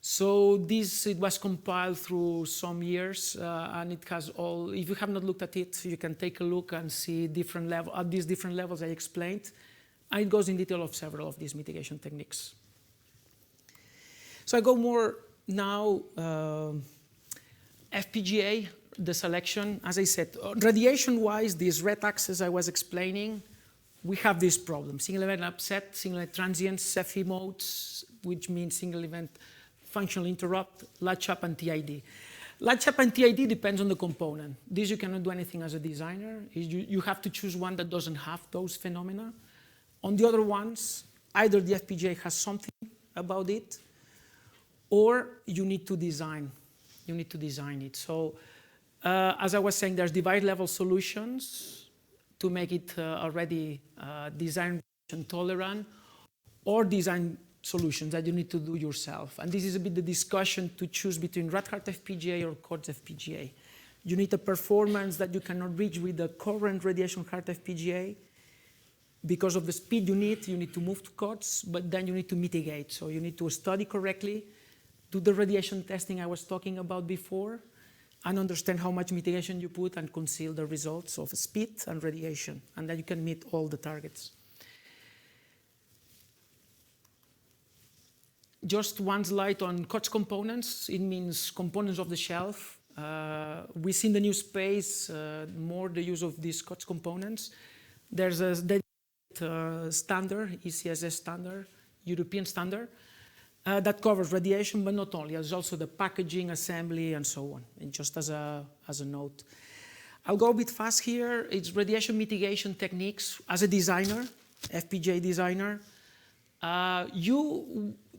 So it was compiled through some years, and it has all. If you have not looked at it, you can take a look and see different at these different levels I explained. And it goes in detail of several of these mitigation techniques. So I go more now, FPGA, the selection. As I said, radiation-wise, this red axis I was explaining, we have this problem. Single event upset, single event transient, Cepheid modes, which means single event functional interrupt, latch up, and TID. Latch up and TID depends on the component. This you cannot do anything as a designer. You have to choose one that doesn't have those phenomena. On the other ones, either the FPGA has something about it, or you need to design. You need to design it. So, as I was saying, there's device-level solutions to make it already design tolerant, or design solutions that you need to do yourself. And this is a bit the discussion to choose between Rad-Hard FPGA or COTS FPGA. You need a performance that you cannot reach with the current radiation-hard FPGA. Because of the speed you need to move to COTS, but then you need to mitigate. So you need to study correctly, do the radiation testing I was talking about before, and understand how much mitigation you put and conceal the results of speed and radiation, and then you can meet all the targets. Just one slide on COTS components. It means components of the shelf. We see in the new space more the use of these COTS components. There's a standard, ECSS standard, European standard, that covers radiation, but not only. There's also the packaging, assembly, and so on, and just as a note. I'll go a bit fast here. It's radiation mitigation techniques. As a designer, FPGA designer,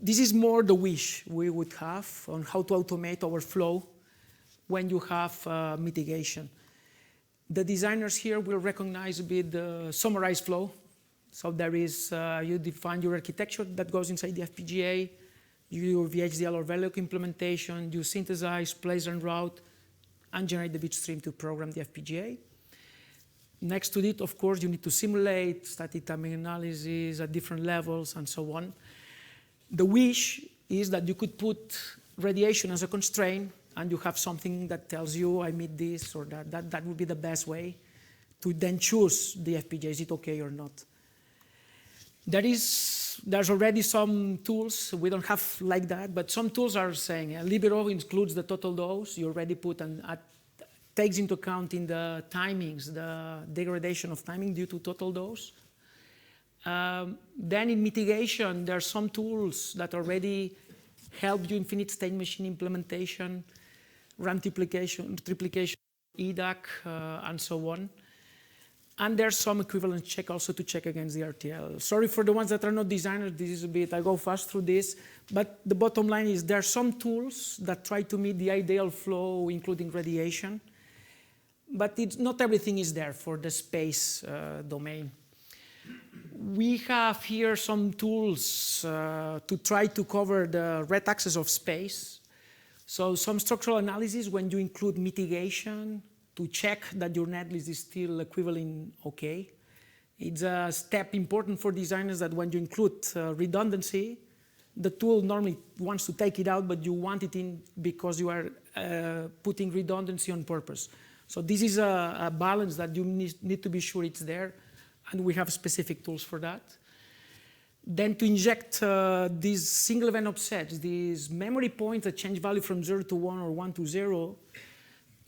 this is more the wish we would have on how to automate our flow when you have mitigation. The designers here will recognize a bit the summarized flow. So there is, you define your architecture that goes inside the FPGA, your VHDL or Veloc implementation, you synthesize, place and route, and generate the bit stream to program the FPGA. Next to it, of course, you need to simulate static timing analysis at different levels and so on. The wish is that you could put radiation as a constraint and you have something that tells you, I meet this or that. That would be the best way to then choose the FPGA, is it okay or not. There's already some tools, we don't have like that, but some tools are saying, Libero includes the total dose, you already put and takes into account in the timings, the degradation of timing due to total dose. Then in mitigation, there are some tools that already help you infinite state machine implementation, RAM triplication, EDAC, and so on. And there's some equivalent check also to check against the RTL. Sorry for the ones that are not designers, this is a bit, I go fast through this, but the bottom line is there are some tools that try to meet the ideal flow, including radiation, but not everything is there for the space domain. We have here some tools to try to cover the red axis of space. So some structural analysis when you include mitigation to check that your netlist is still equivalent okay. It's a step important for designers that when you include redundancy, the tool normally wants to take it out, but you want it in because you are putting redundancy on purpose. So this is a balance that you need to be sure it's there, and we have specific tools for that. Then to inject these single event offsets, these memory points that change value from 0 to 1 or 1 to 0,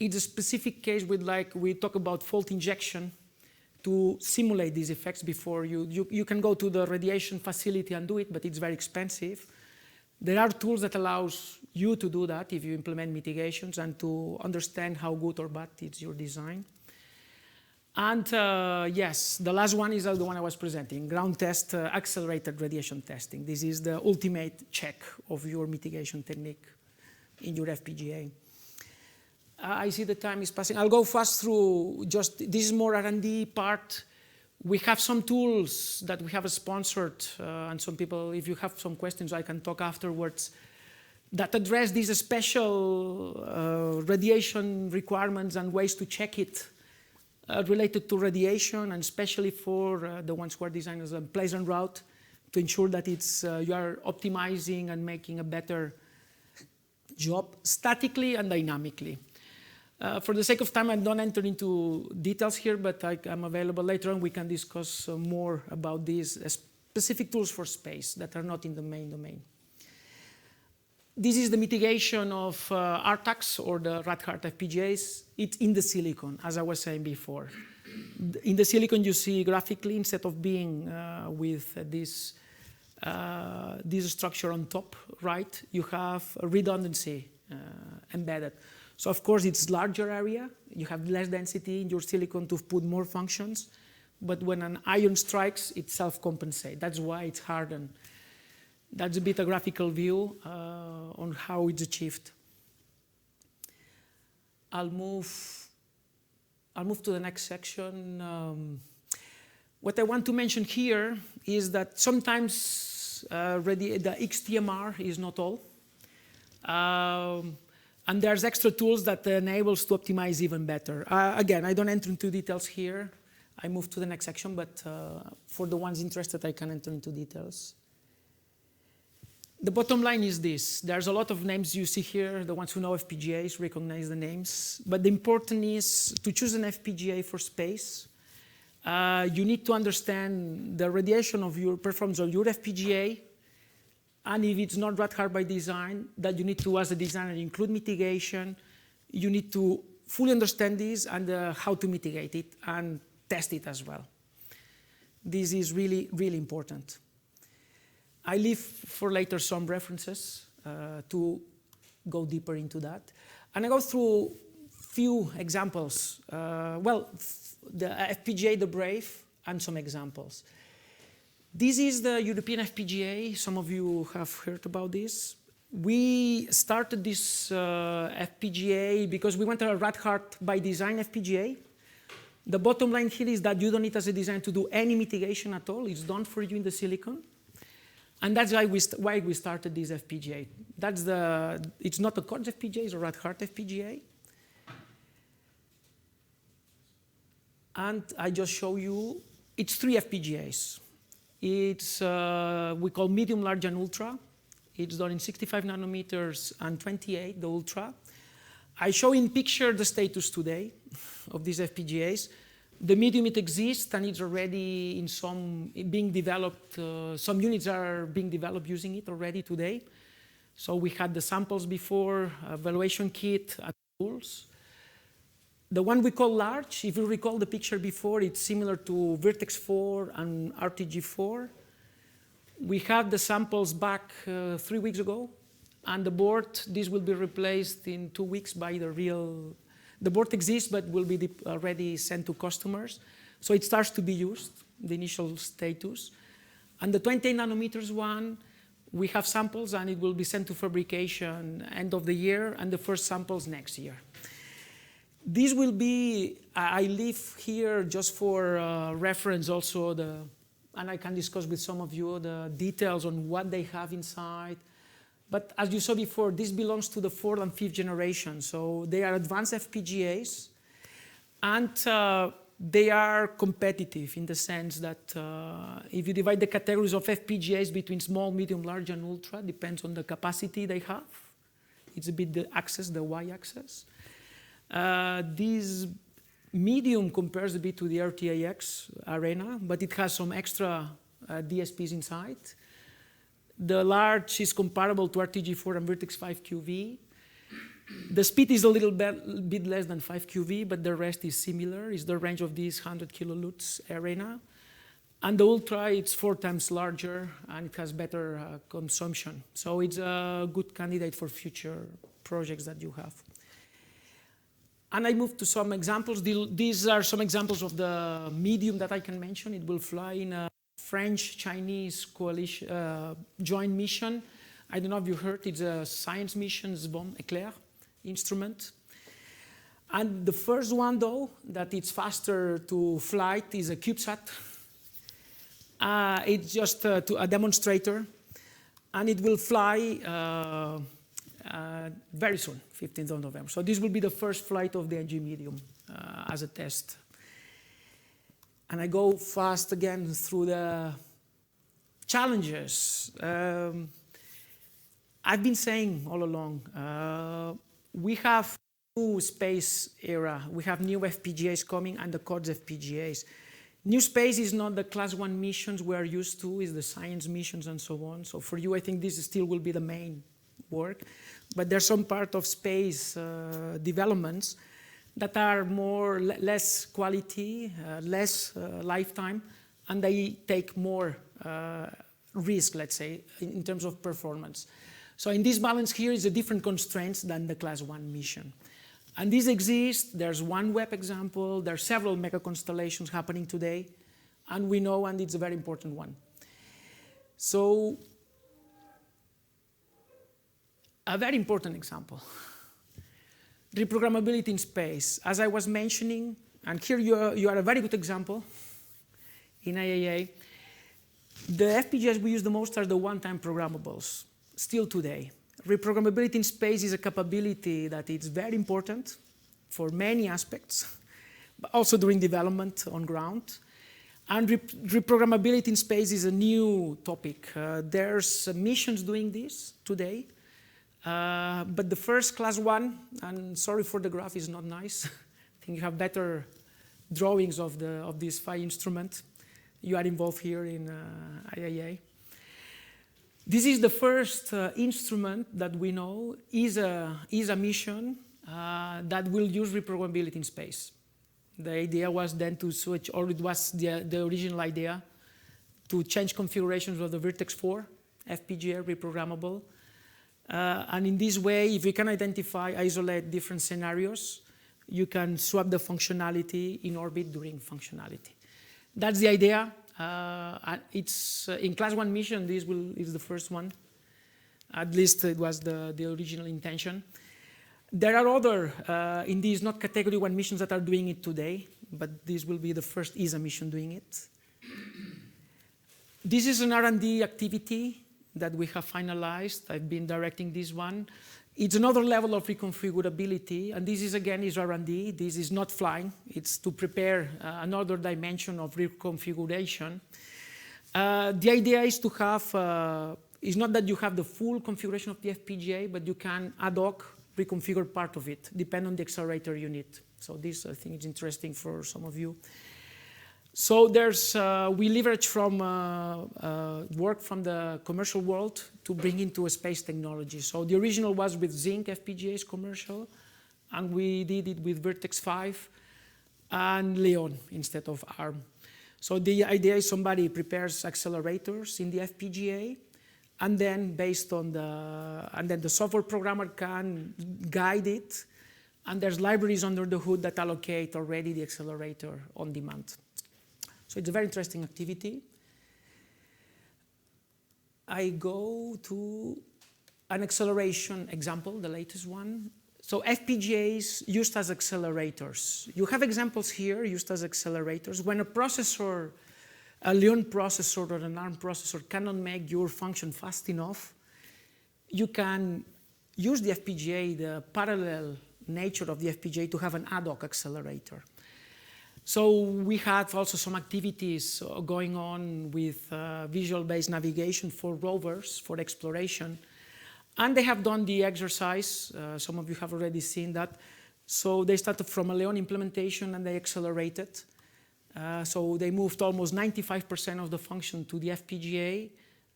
it's a specific case with, like, we talk about fault injection to simulate these effects before you can go to the radiation facility and do it, but it's very expensive. There are tools that allows you to do that if you implement mitigations and to understand how good or bad is your design. And yes, the last one is the one I was presenting, ground test accelerated radiation testing. This is the ultimate check of your mitigation technique in your FPGA. I see the time is passing. I'll go fast through just, this is more R&D part. We have some tools that we have sponsored, and some people, if you have some questions, I can talk afterwards, that address these special radiation requirements and ways to check it related to radiation, and especially for the ones who are designers a pleasant route to ensure that it's, you are optimizing and making a better job statically and dynamically. For the sake of time, I don't enter into details here, but I'm available later on. We can discuss more about these specific tools for space that are not in the main domain. This is the mitigation of RTACs, or the rad-hard FPGAs. It's in the silicon, as I was saying before. In the silicon, you see graphically, instead of being with this structure on top, right, you have a redundancy embedded. So of course, it's larger area. You have less density in your silicon to put more functions. But when an ion strikes, it self-compensates. That's why it's hardened. That's a bit a graphical view on how it's achieved. I'll move to the next section. What I want to mention here is that sometimes the XTMR is not all. And there's extra tools that enable us to optimize even better. Again, I don't enter into details here. I move to the next section, but for the ones interested, I can enter into details. The bottom line is this. There's a lot of names you see here. The ones who know FPGAs recognize the names. But the important is to choose an FPGA for space. You need to understand the radiation of your performance of your FPGA. And if it's not rad-hard by design, that you need to, as a designer, include mitigation. You need to fully understand this and how to mitigate it and test it as well. This is really, really important. I leave for later some references to go deeper into that. And I go through few examples. Well, the FPGA, the Brave, and some examples. This is the European FPGA. Some of you have heard about this. We started this FPGA because we went to a rad-hard by design FPGA. The bottom line here is that you don't need, as a designer, to do any mitigation at all. It's done for you in the silicon. And that's why we started this FPGA. It's not a CORD FPGA, it's a rad-hard FPGA. And I just show you, it's 3 FPGAs. It's, we call medium, large, and ultra. It's done in 65 nanometers and 28, the ultra. I show in picture the status today of these FPGAs. The medium, it exists, and it's already in some being developed. Some units are being developed using it already today. So we had the samples before, evaluation kit, tools. The one we call large, if you recall the picture before, it's similar to Virtex 4 and RTG4. We had the samples back 3 weeks ago, and the board, this will be replaced in 2 weeks by the real. The board exists, but will be already sent to customers. So it starts to be used, the initial status. And the 28 nanometers one, we have samples, and it will be sent to fabrication end of the year, and the first samples next year. This will be, I leave here just for reference also and I can discuss with some of you the details on what they have inside. But as you saw before, this belongs to the 4th and 5th generation. So they are advanced FPGAs, and they are competitive in the sense that if you divide the categories of FPGAs between small, medium, large, and ultra, depends on the capacity they have. It's a bit the axis, the y-axis. This medium compares a bit to the RTAX arena, but it has some extra DSPs inside. The large is comparable to RTG4 and Vertex 5 QV. The speed is a little bit less than 5 QV, but the rest is similar. It's the range of this 100 kilolux arena. And the Ultra, it's 4 times larger, and it has better consumption. So it's a good candidate for future projects that you have. And I move to some examples. These are some examples of the medium that I can mention. It will fly in a French-Chinese coalition joint mission. I don't know if you heard, it's a science mission, SBOM Eclair instrument. And the first one, though, that it's faster to flight is a CubeSat. It's just a demonstrator, and it will fly very soon, 15th of November. So this will be the first flight of the NG medium as a test. And I go fast again through the challenges. I've been saying all along, we have new space era. We have new FPGAs coming and the CODS FPGAs. New space is not the class 1 missions we're used to, it's the science missions and so on. So for you, I think this still will be the main work. But there's some part of space developments that are less quality, less lifetime, and they take more risk, let's say, in terms of performance. So in this balance here is a different constraints than the class 1 mission. And these exist. There's one web example. There are several mega constellations happening today, and we know, and it's a very important one. So a very important example. Reprogrammability in space. As I was mentioning, and here you are a very good example in IAA, the FPGAs we use the most are the one-time programmables, still today. Reprogrammability in space is a capability that is very important for many aspects, but also during development on ground. And reprogrammability in space is a new topic. There's missions doing this today. But the first class 1, and sorry for the graph, is not nice. I think you have better drawings of this PHY instrument. You are involved here in IAA. This is the first instrument that we know is a mission that will use reprogrammability in space. The idea was then to switch, or it was the original idea, to change configurations of the Vertex 4 FPGA reprogrammable. And in this way, if you can isolate different scenarios, you can swap the functionality in orbit during functionality. That's the idea. It's in class 1 mission, this is the first one. At least it was the original intention. There are other, in these not category 1 missions that are doing it today, but this will be the first ESA mission doing it. This is an R&D activity that we have finalized. I've been directing this one. It's another level of reconfigurability, and this is again is R&D. This is not flying. It's to prepare another dimension of reconfiguration. The idea is to have, it's not that you have the full configuration of the FPGA, but you can ad hoc reconfigure part of it, depending on the accelerator you need. So this, I think, is interesting for some of you. So there's, we leverage from work from the commercial world to bring into a space technology. So the original was with Zinc FPGAs commercial, and we did it with Vertex 5 and Leon instead of ARM. So the idea is somebody prepares accelerators in the FPGA, and then based on the software programmer can guide it, and there's libraries under the hood that allocate already the accelerator on demand. So it's a very interesting activity. I go to an acceleration example, the latest one. So FPGAs used as accelerators. You have examples here used as accelerators. When a processor a Leon processor or an ARM processor cannot make your function fast enough, you can use the FPGA, the parallel nature of the FPGA, to have an ad hoc accelerator. So we had also some activities going on with visual-based navigation for rovers, for exploration. And they have done the exercise. Some of you have already seen that. So they started from a Leon implementation and they accelerated. So they moved almost 95% of the function to the FPGA,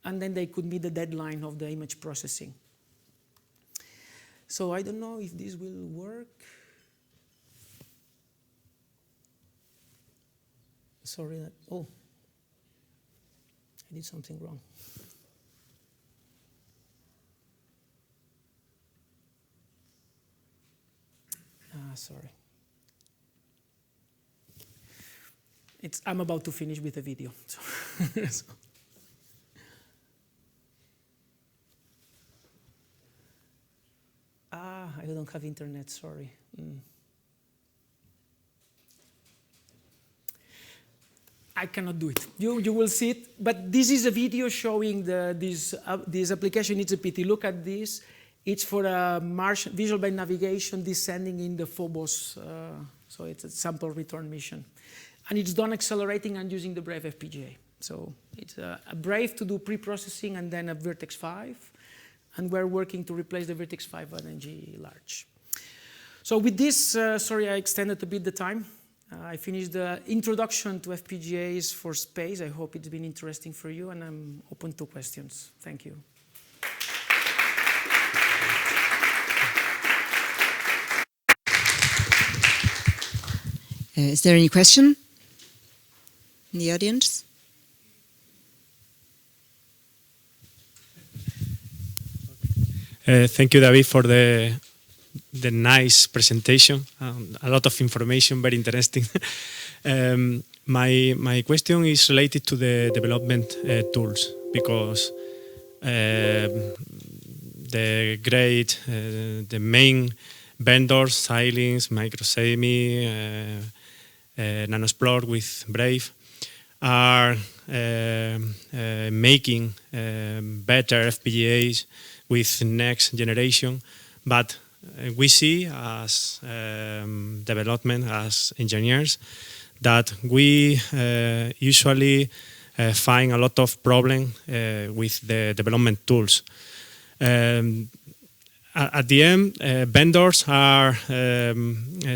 and then they could meet the deadline of the image processing. So I don't know if this will work. Sorry, oh, I did something wrong. Sorry. I'm about to finish with the video. So. I don't have internet, sorry. I cannot do it. You will see it, but this is a video showing this application. It's a pity. Look at this. It's for a Martian visual-based navigation descending in the Phobos. So it's a sample return mission. And it's done accelerating and using the Brave FPGA. So it's a Brave to do pre-processing and then a Vertex 5. And we're working to replace the Vertex 5 NG large. So with this, sorry I extended a bit the time. I finished the introduction to FPGAs for space. I hope it's been interesting for you, and I'm open to questions. Thank you. Is there any question in the audience? Thank you, David, for the nice presentation. A lot of information, very interesting. My question is related to the development tools, because the main vendors, Xilinx, Microsemi, NanoExplore with Brave, are making better FPGAs with next generation, but we see as development, as engineers, that we usually find a lot of problem with the development tools. At the end, vendors are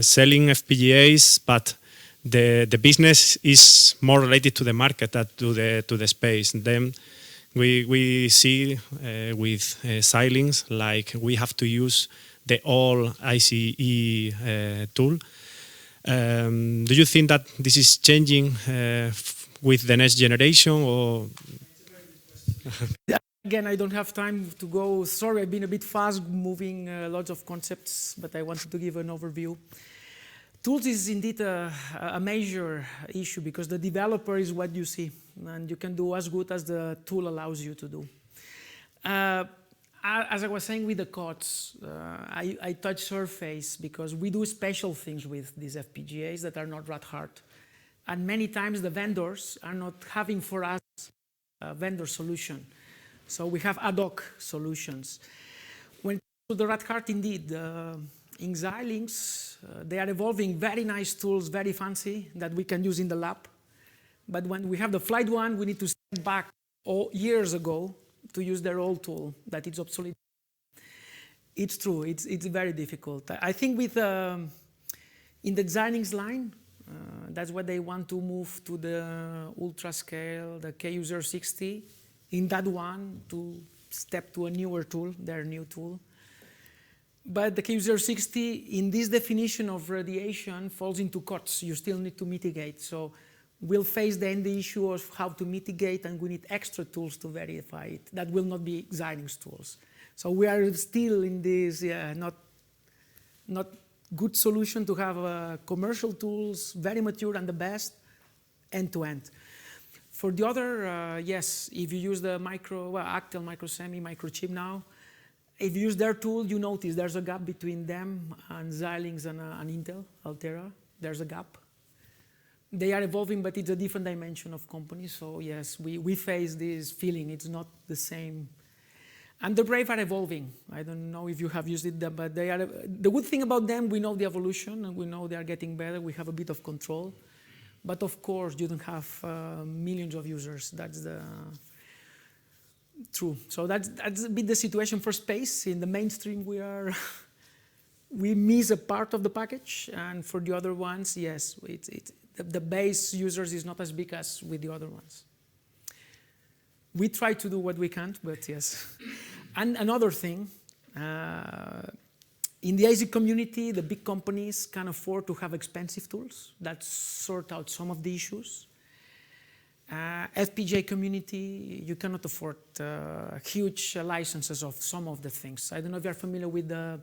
selling FPGAs, but the business is more related to the market than to the space. Then we see with Xilinx, like we have to use the old ICE tool. Do you think that this is changing with the next generation, or? Again, I don't have time to go. Sorry, I've been a bit fast moving lots of concepts, but I wanted to give an overview. Tools is indeed a major issue, because the developer is what you see, and you can do as good as the tool allows you to do. As I was saying with the COTS, I touch surface because we do special things with these FPGAs that are not that hard. And many times the vendors are not having for us a vendor solution. So we have ad hoc solutions. When to the rat cart, indeed, in Xilinx, they are evolving very nice tools, very fancy, that we can use in the lab. But when we have the flight one, we need to step back years ago to use their old tool that is obsolete. It's true, it's very difficult. I think with in the Xilinx line, that's what they want to move to the ultra scale, the KU060. In that one, to step to a newer tool, their new tool. But the KU060, in this definition of radiation, falls into COTS. You still need to mitigate. So we'll face then the issue of how to mitigate, and we need extra tools to verify it. That will not be Xilinx tools. So we are still in this not good solution to have commercial tools, very mature and the best, end-to-end. For the other, yes, if you use the Actel, Microsemi, Microchip now, if you use their tool, you notice there's a gap between them and Xilinx and Intel, Altera. There's a gap. they are evolving, but it's a different dimension of companies. So yes, we face this feeling. It's not the same. And the Brave are evolving. I don't know if you have used it, but they are. The good thing about them, we know the evolution, and we know they are getting better. We have a bit of control. But of course, you don't have millions of users. That's the true. So that's a bit the situation for space. In the mainstream, we miss a part of the package, and for the other ones, yes, the base users is not as big as with the other ones. We try to do what we can, but yes. And another thing, in the ASIC community, the big companies can afford to have expensive tools that sort out some of the issues. FPGA community, you cannot afford huge licenses of some of the things. I don't know if you're familiar with the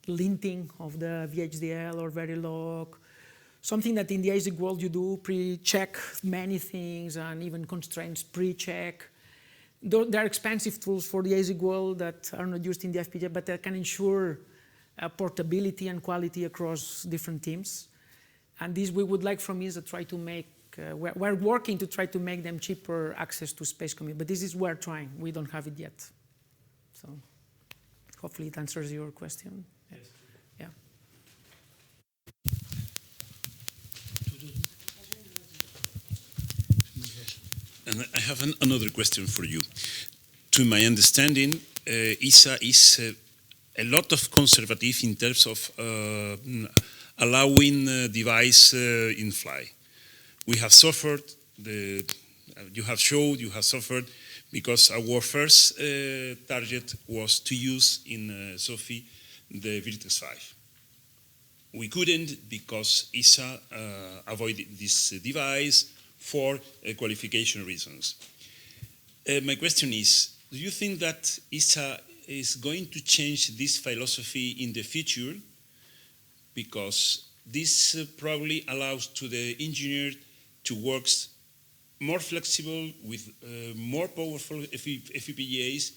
linting of the VHDL or Verilog. Something that in the ASIC world you do, pre-check many things and even constraints pre-check. There are expensive tools for the ASIC world that are not used in the FPGA, but that can ensure portability and quality across different teams. And this we would like from ISA try to make, we're working to try to make them cheaper access to space community, but this is we're trying. We don't have it yet. So hopefully it answers your question. Yes. Yeah. And I have another question for you. To my understanding, ISA is a lot of conservative in terms of allowing device in fly. We have suffered, you have suffered because our first target was to use in SOFI the Virtex 5. We couldn't because ISA avoided this device for qualification reasons. My question is, do you think that ISA is going to change this philosophy in the future? Because this probably allows to the engineer to work more flexible with more powerful FPGAs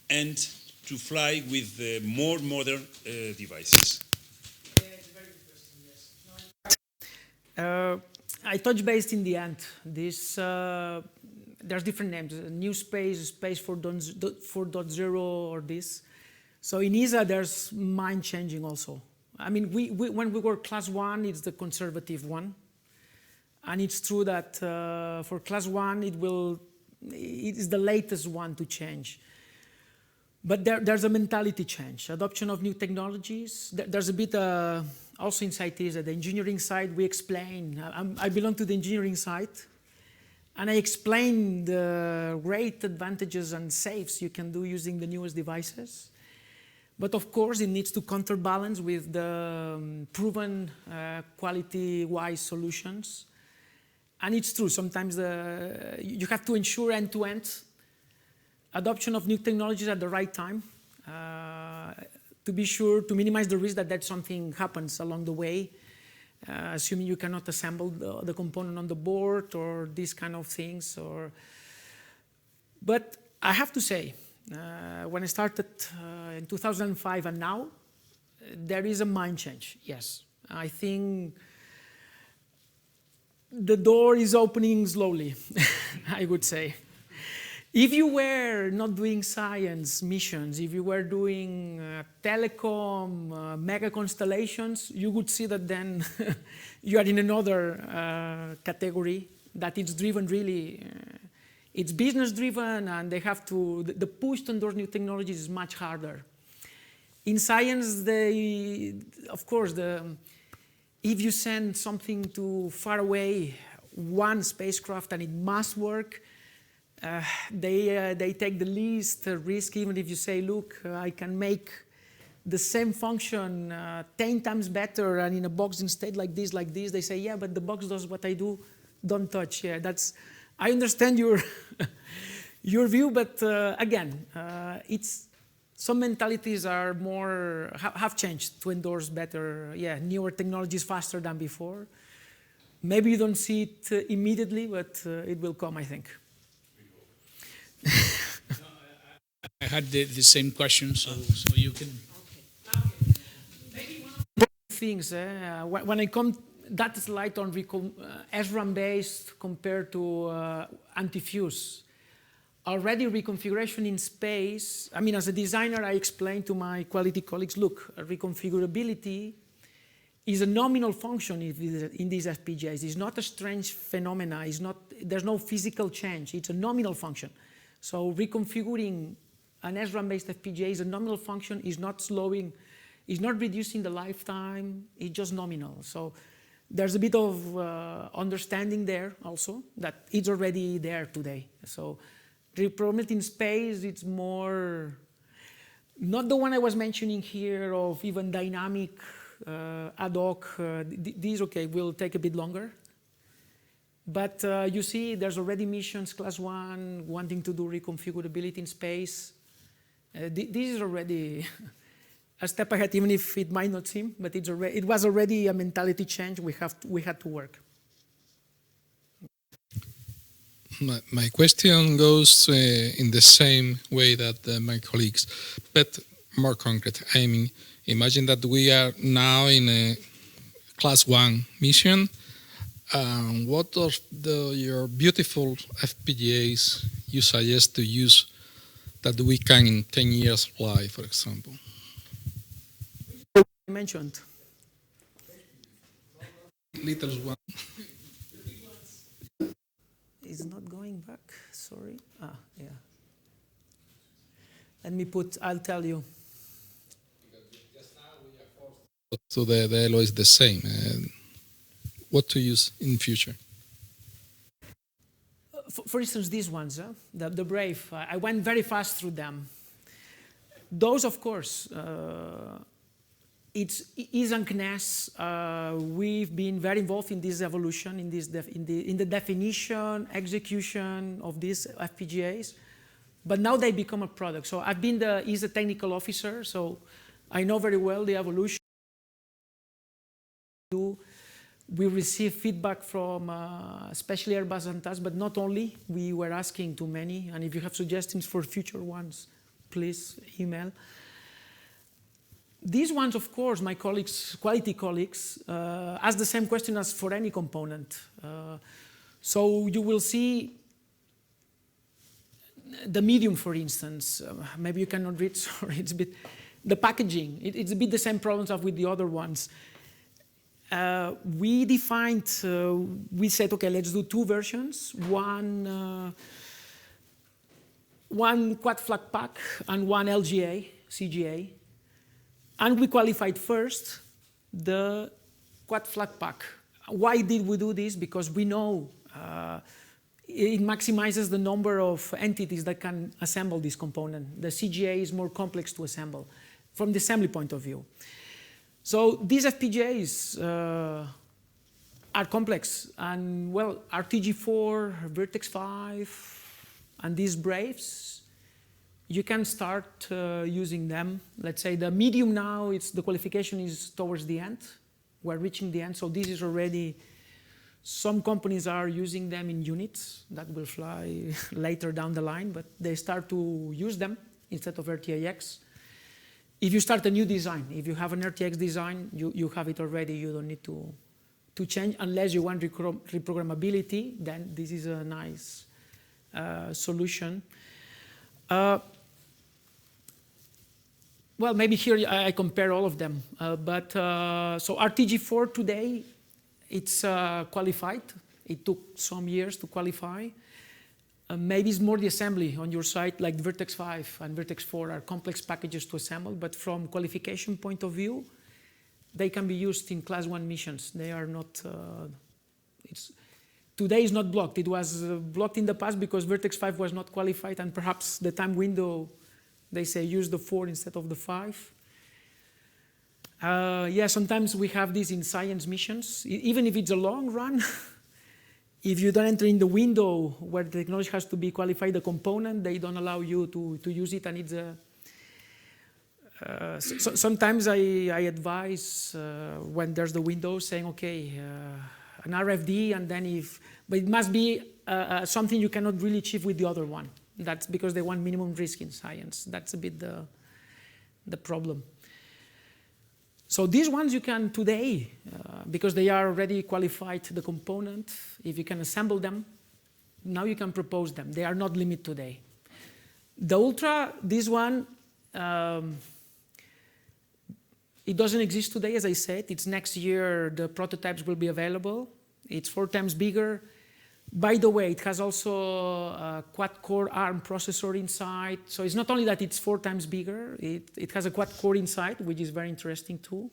and to fly with more modern devices. I touch based in the end. This there's different names: New Space, Space 4.0, or this. So in ISA, there's mind changing also. I mean, when we were class 1, it's the conservative one, and it's true that for class 1, it is the latest one to change. But there's a mentality change, adoption of new technologies. There's a bit also inside ISA, the engineering side, we explain. I belong to the engineering side, and I explain the great advantages and saves you can do using the newest devices. But of course, it needs to counterbalance with the proven quality-wise solutions. And it's true, sometimes you have to ensure end-to-end adoption of new technologies at the right time to be sure to minimize the risk that something happens along the way, assuming you cannot assemble the component on the board or these kind of things. But I have to say, when I started in 2005 and now, there is a mind change, yes. I think the door is opening slowly, I would say. If you were not doing science missions, if you were doing telecom, mega constellations, you would see that then you are in another category that it's driven really, it's business driven, and they have to, the push to endorse new technologies is much harder. In science, of course, if you send something to far away, one spacecraft and it must work, they take the least risk, even if you say, look, I can make the same function 10 times better and in a box instead like this, they say, yeah, but the box does what I do, don't touch. Yeah, I understand your, your view, but again, some mentalities are have changed to endorse better, newer technologies faster than before. Maybe you don't see it immediately, but it will come, I think. I had the same question, so you can. Okay. Maybe one of the things when I come that slide on SRAM-based compared to anti-fuse. Already reconfiguration in space, I mean, as a designer, I explained to my quality colleagues, look, reconfigurability is a nominal function in these FPGAs. It's not a strange phenomena. There's no physical change. It's a nominal function. So reconfiguring an SRAM-based FPGA is a nominal function. Is not slowing, is not reducing the lifetime. It's just nominal. So there's a bit of understanding there also that it's already there today. So reprogramming in space, it's more, not the one I was mentioning here of even dynamic ad hoc. These, okay, will take a bit longer. But you see, there's already missions, class 1, wanting to do reconfigurability in space. This is already a step ahead, even if it might not seem, but it was already a mentality change we had to work. My question goes in the same way that my colleagues, but more concrete. I mean, imagine that we are now in a class 1 mission. What are your beautiful FPGAs you suggest to use that we can in 10 years fly, for example? I mentioned. Little one. It's not going back, sorry. Yeah. Let me I'll tell you. So the LO is the same. What to use in future? For instance, these ones, the Brave, I went very fast through them. Those, of course, it's and CNES. We've been very involved in this evolution, in the definition, execution of these FPGAs. But now they become a product. So I've been a technical officer, so I know very well the evolution. We receive feedback from especially Airbus and TAS, but not only. We were asking to many, and if you have suggestions for future ones, please email. These ones, of course, my colleagues, quality colleagues, ask the same question as for any component. So you will see the medium, for instance. Maybe you cannot read, sorry, it's a bit, the packaging. It's a bit the same problems as with the other ones. We defined, we said, okay, let's do 2 versions, one quad flag pack and one LGA, CGA. And we qualified first the quad flag pack. Why did we do this? Because we know it maximizes the number of entities that can assemble this component. The CGA is more complex to assemble from the assembly point of view. So these FPGAs are complex, and well, RTG4, Vertex 5, and these Braves, you can start using them. Let's say the medium now, the qualification is towards the end. We're reaching the end, so this is already, some companies are using them in units that will fly later down the line, but they start to use them instead of RTX. If you start a new design, if you have an RTX design, you have it already, you don't need to change, unless you want reprogrammability, then this is a nice solution. Well, maybe here I compare all of them, so RTG4 today, it's qualified. It took some years to qualify. Maybe it's more the assembly on your side, like Vertex 5 and Vertex 4 are complex packages to assemble, but from qualification point of view, they can be used in class 1 missions. They are not, today is not blocked. It was blocked in the past because Vertex 5 was not qualified, and perhaps the time window, they say use the 4 instead of the 5. Yeah, sometimes we have this in science missions, even if it's a long run. If you don't enter in the window where the technology has to be qualified, the component, they don't allow you to use it, and it's sometimes I advise when there's the window saying, okay, an RFD, and then but it must be something you cannot really achieve with the other one. That's because they want minimum risk in science. That's a bit the problem. So these ones you can today, because they are already qualified the component, if you can assemble them, now you can propose them. They are not limited today. The Ultra, this one, it doesn't exist today, as I said. It's next year, the prototypes will be available. It's 4 times bigger. By the way, it has also a quad-core ARM processor inside. So it's not only that it's 4 times bigger, it has a quad-core inside, which is very interesting too.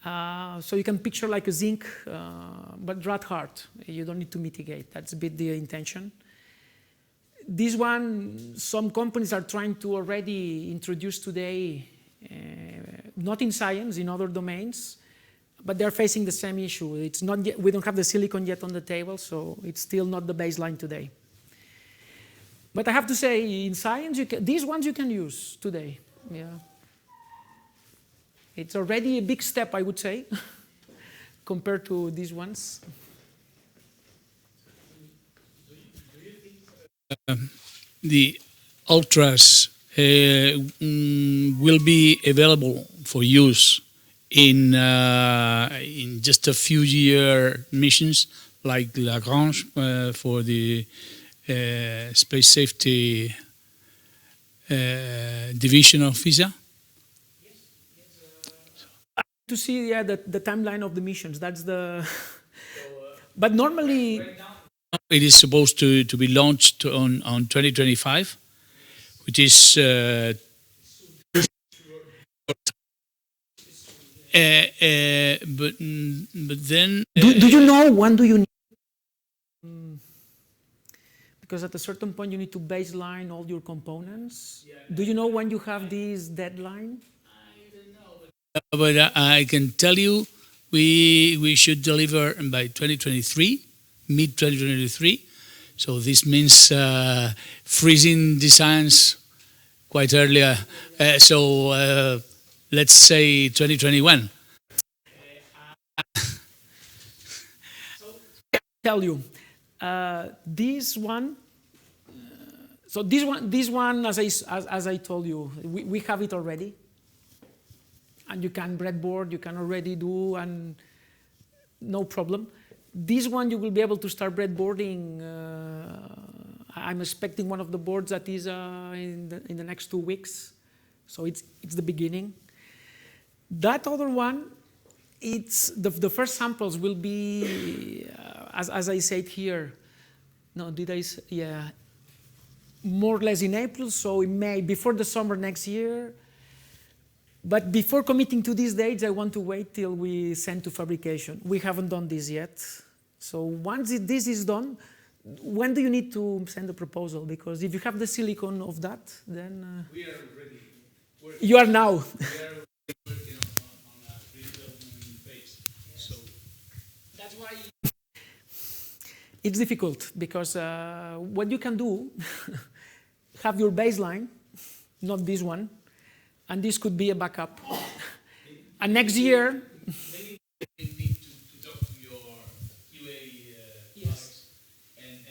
So you can picture like a zinc, but rad hard. You don't need to mitigate. That's a bit the intention. This one, some companies are trying to already introduce today, not in science, in other domains, but they're facing the same issue. It's not yet, we don't have the silicon yet on the table, so it's still not the baseline today. But I have to say, in science, these ones you can use today. Yeah. It's already a big step, I would say, compared to these ones. The Ultras will be available for use in just a few year missions like Lagrange for the space safety division of ESA? To see, yeah, the timeline of the missions. That's the. But normally, it is supposed to be launched on 2025, which is. But then. Do you know when do you need? Because at a certain point you need to baseline all your components. Do you know when you have this deadline? But I can tell you, we should deliver by 2023, mid 2023. So this means freezing designs quite earlier. So let's say 2021. Tell you, this one. So this one, as I told you, we have it already. And you can breadboard, you can already do, and no problem. This one you will be able to start breadboarding. I'm expecting one of the boards that is in the next 2 weeks, so it's the beginning. That other one, it's the first samples will be, as I said here. No, did I say? Yeah, more or less in April, so in May, before the summer next year. But before committing to these dates, I want to wait till we send to fabrication. We haven't done this yet. So once this is done, when do you need to send a proposal? Because if you have the silicon of that, then... we are already working. You are now. We are working on a pre-development phase. So That's why... It's difficult, because what you can do, have your baseline, not this one, and this could be a backup. And next year... Maybe you need to talk to your QA colleagues and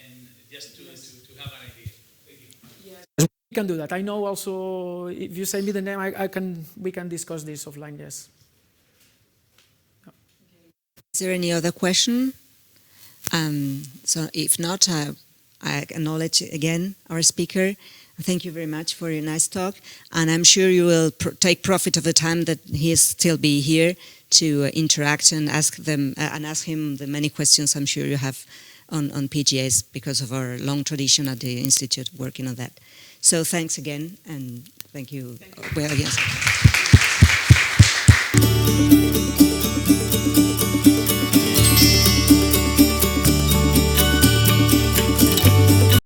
just to have an idea. Thank you. Yes, we can do that. I know also, if you send me the name, we can discuss this offline, yes. Is there any other question? So if not, I acknowledge again our speaker. Thank you very much for your nice talk, and I'm sure you will take profit of the time that he is still be here to interact and ask them and ask him the many questions I'm sure you have on PGAs because of our long tradition at the Institute working on that. So thanks again, and thank you. Well, yes.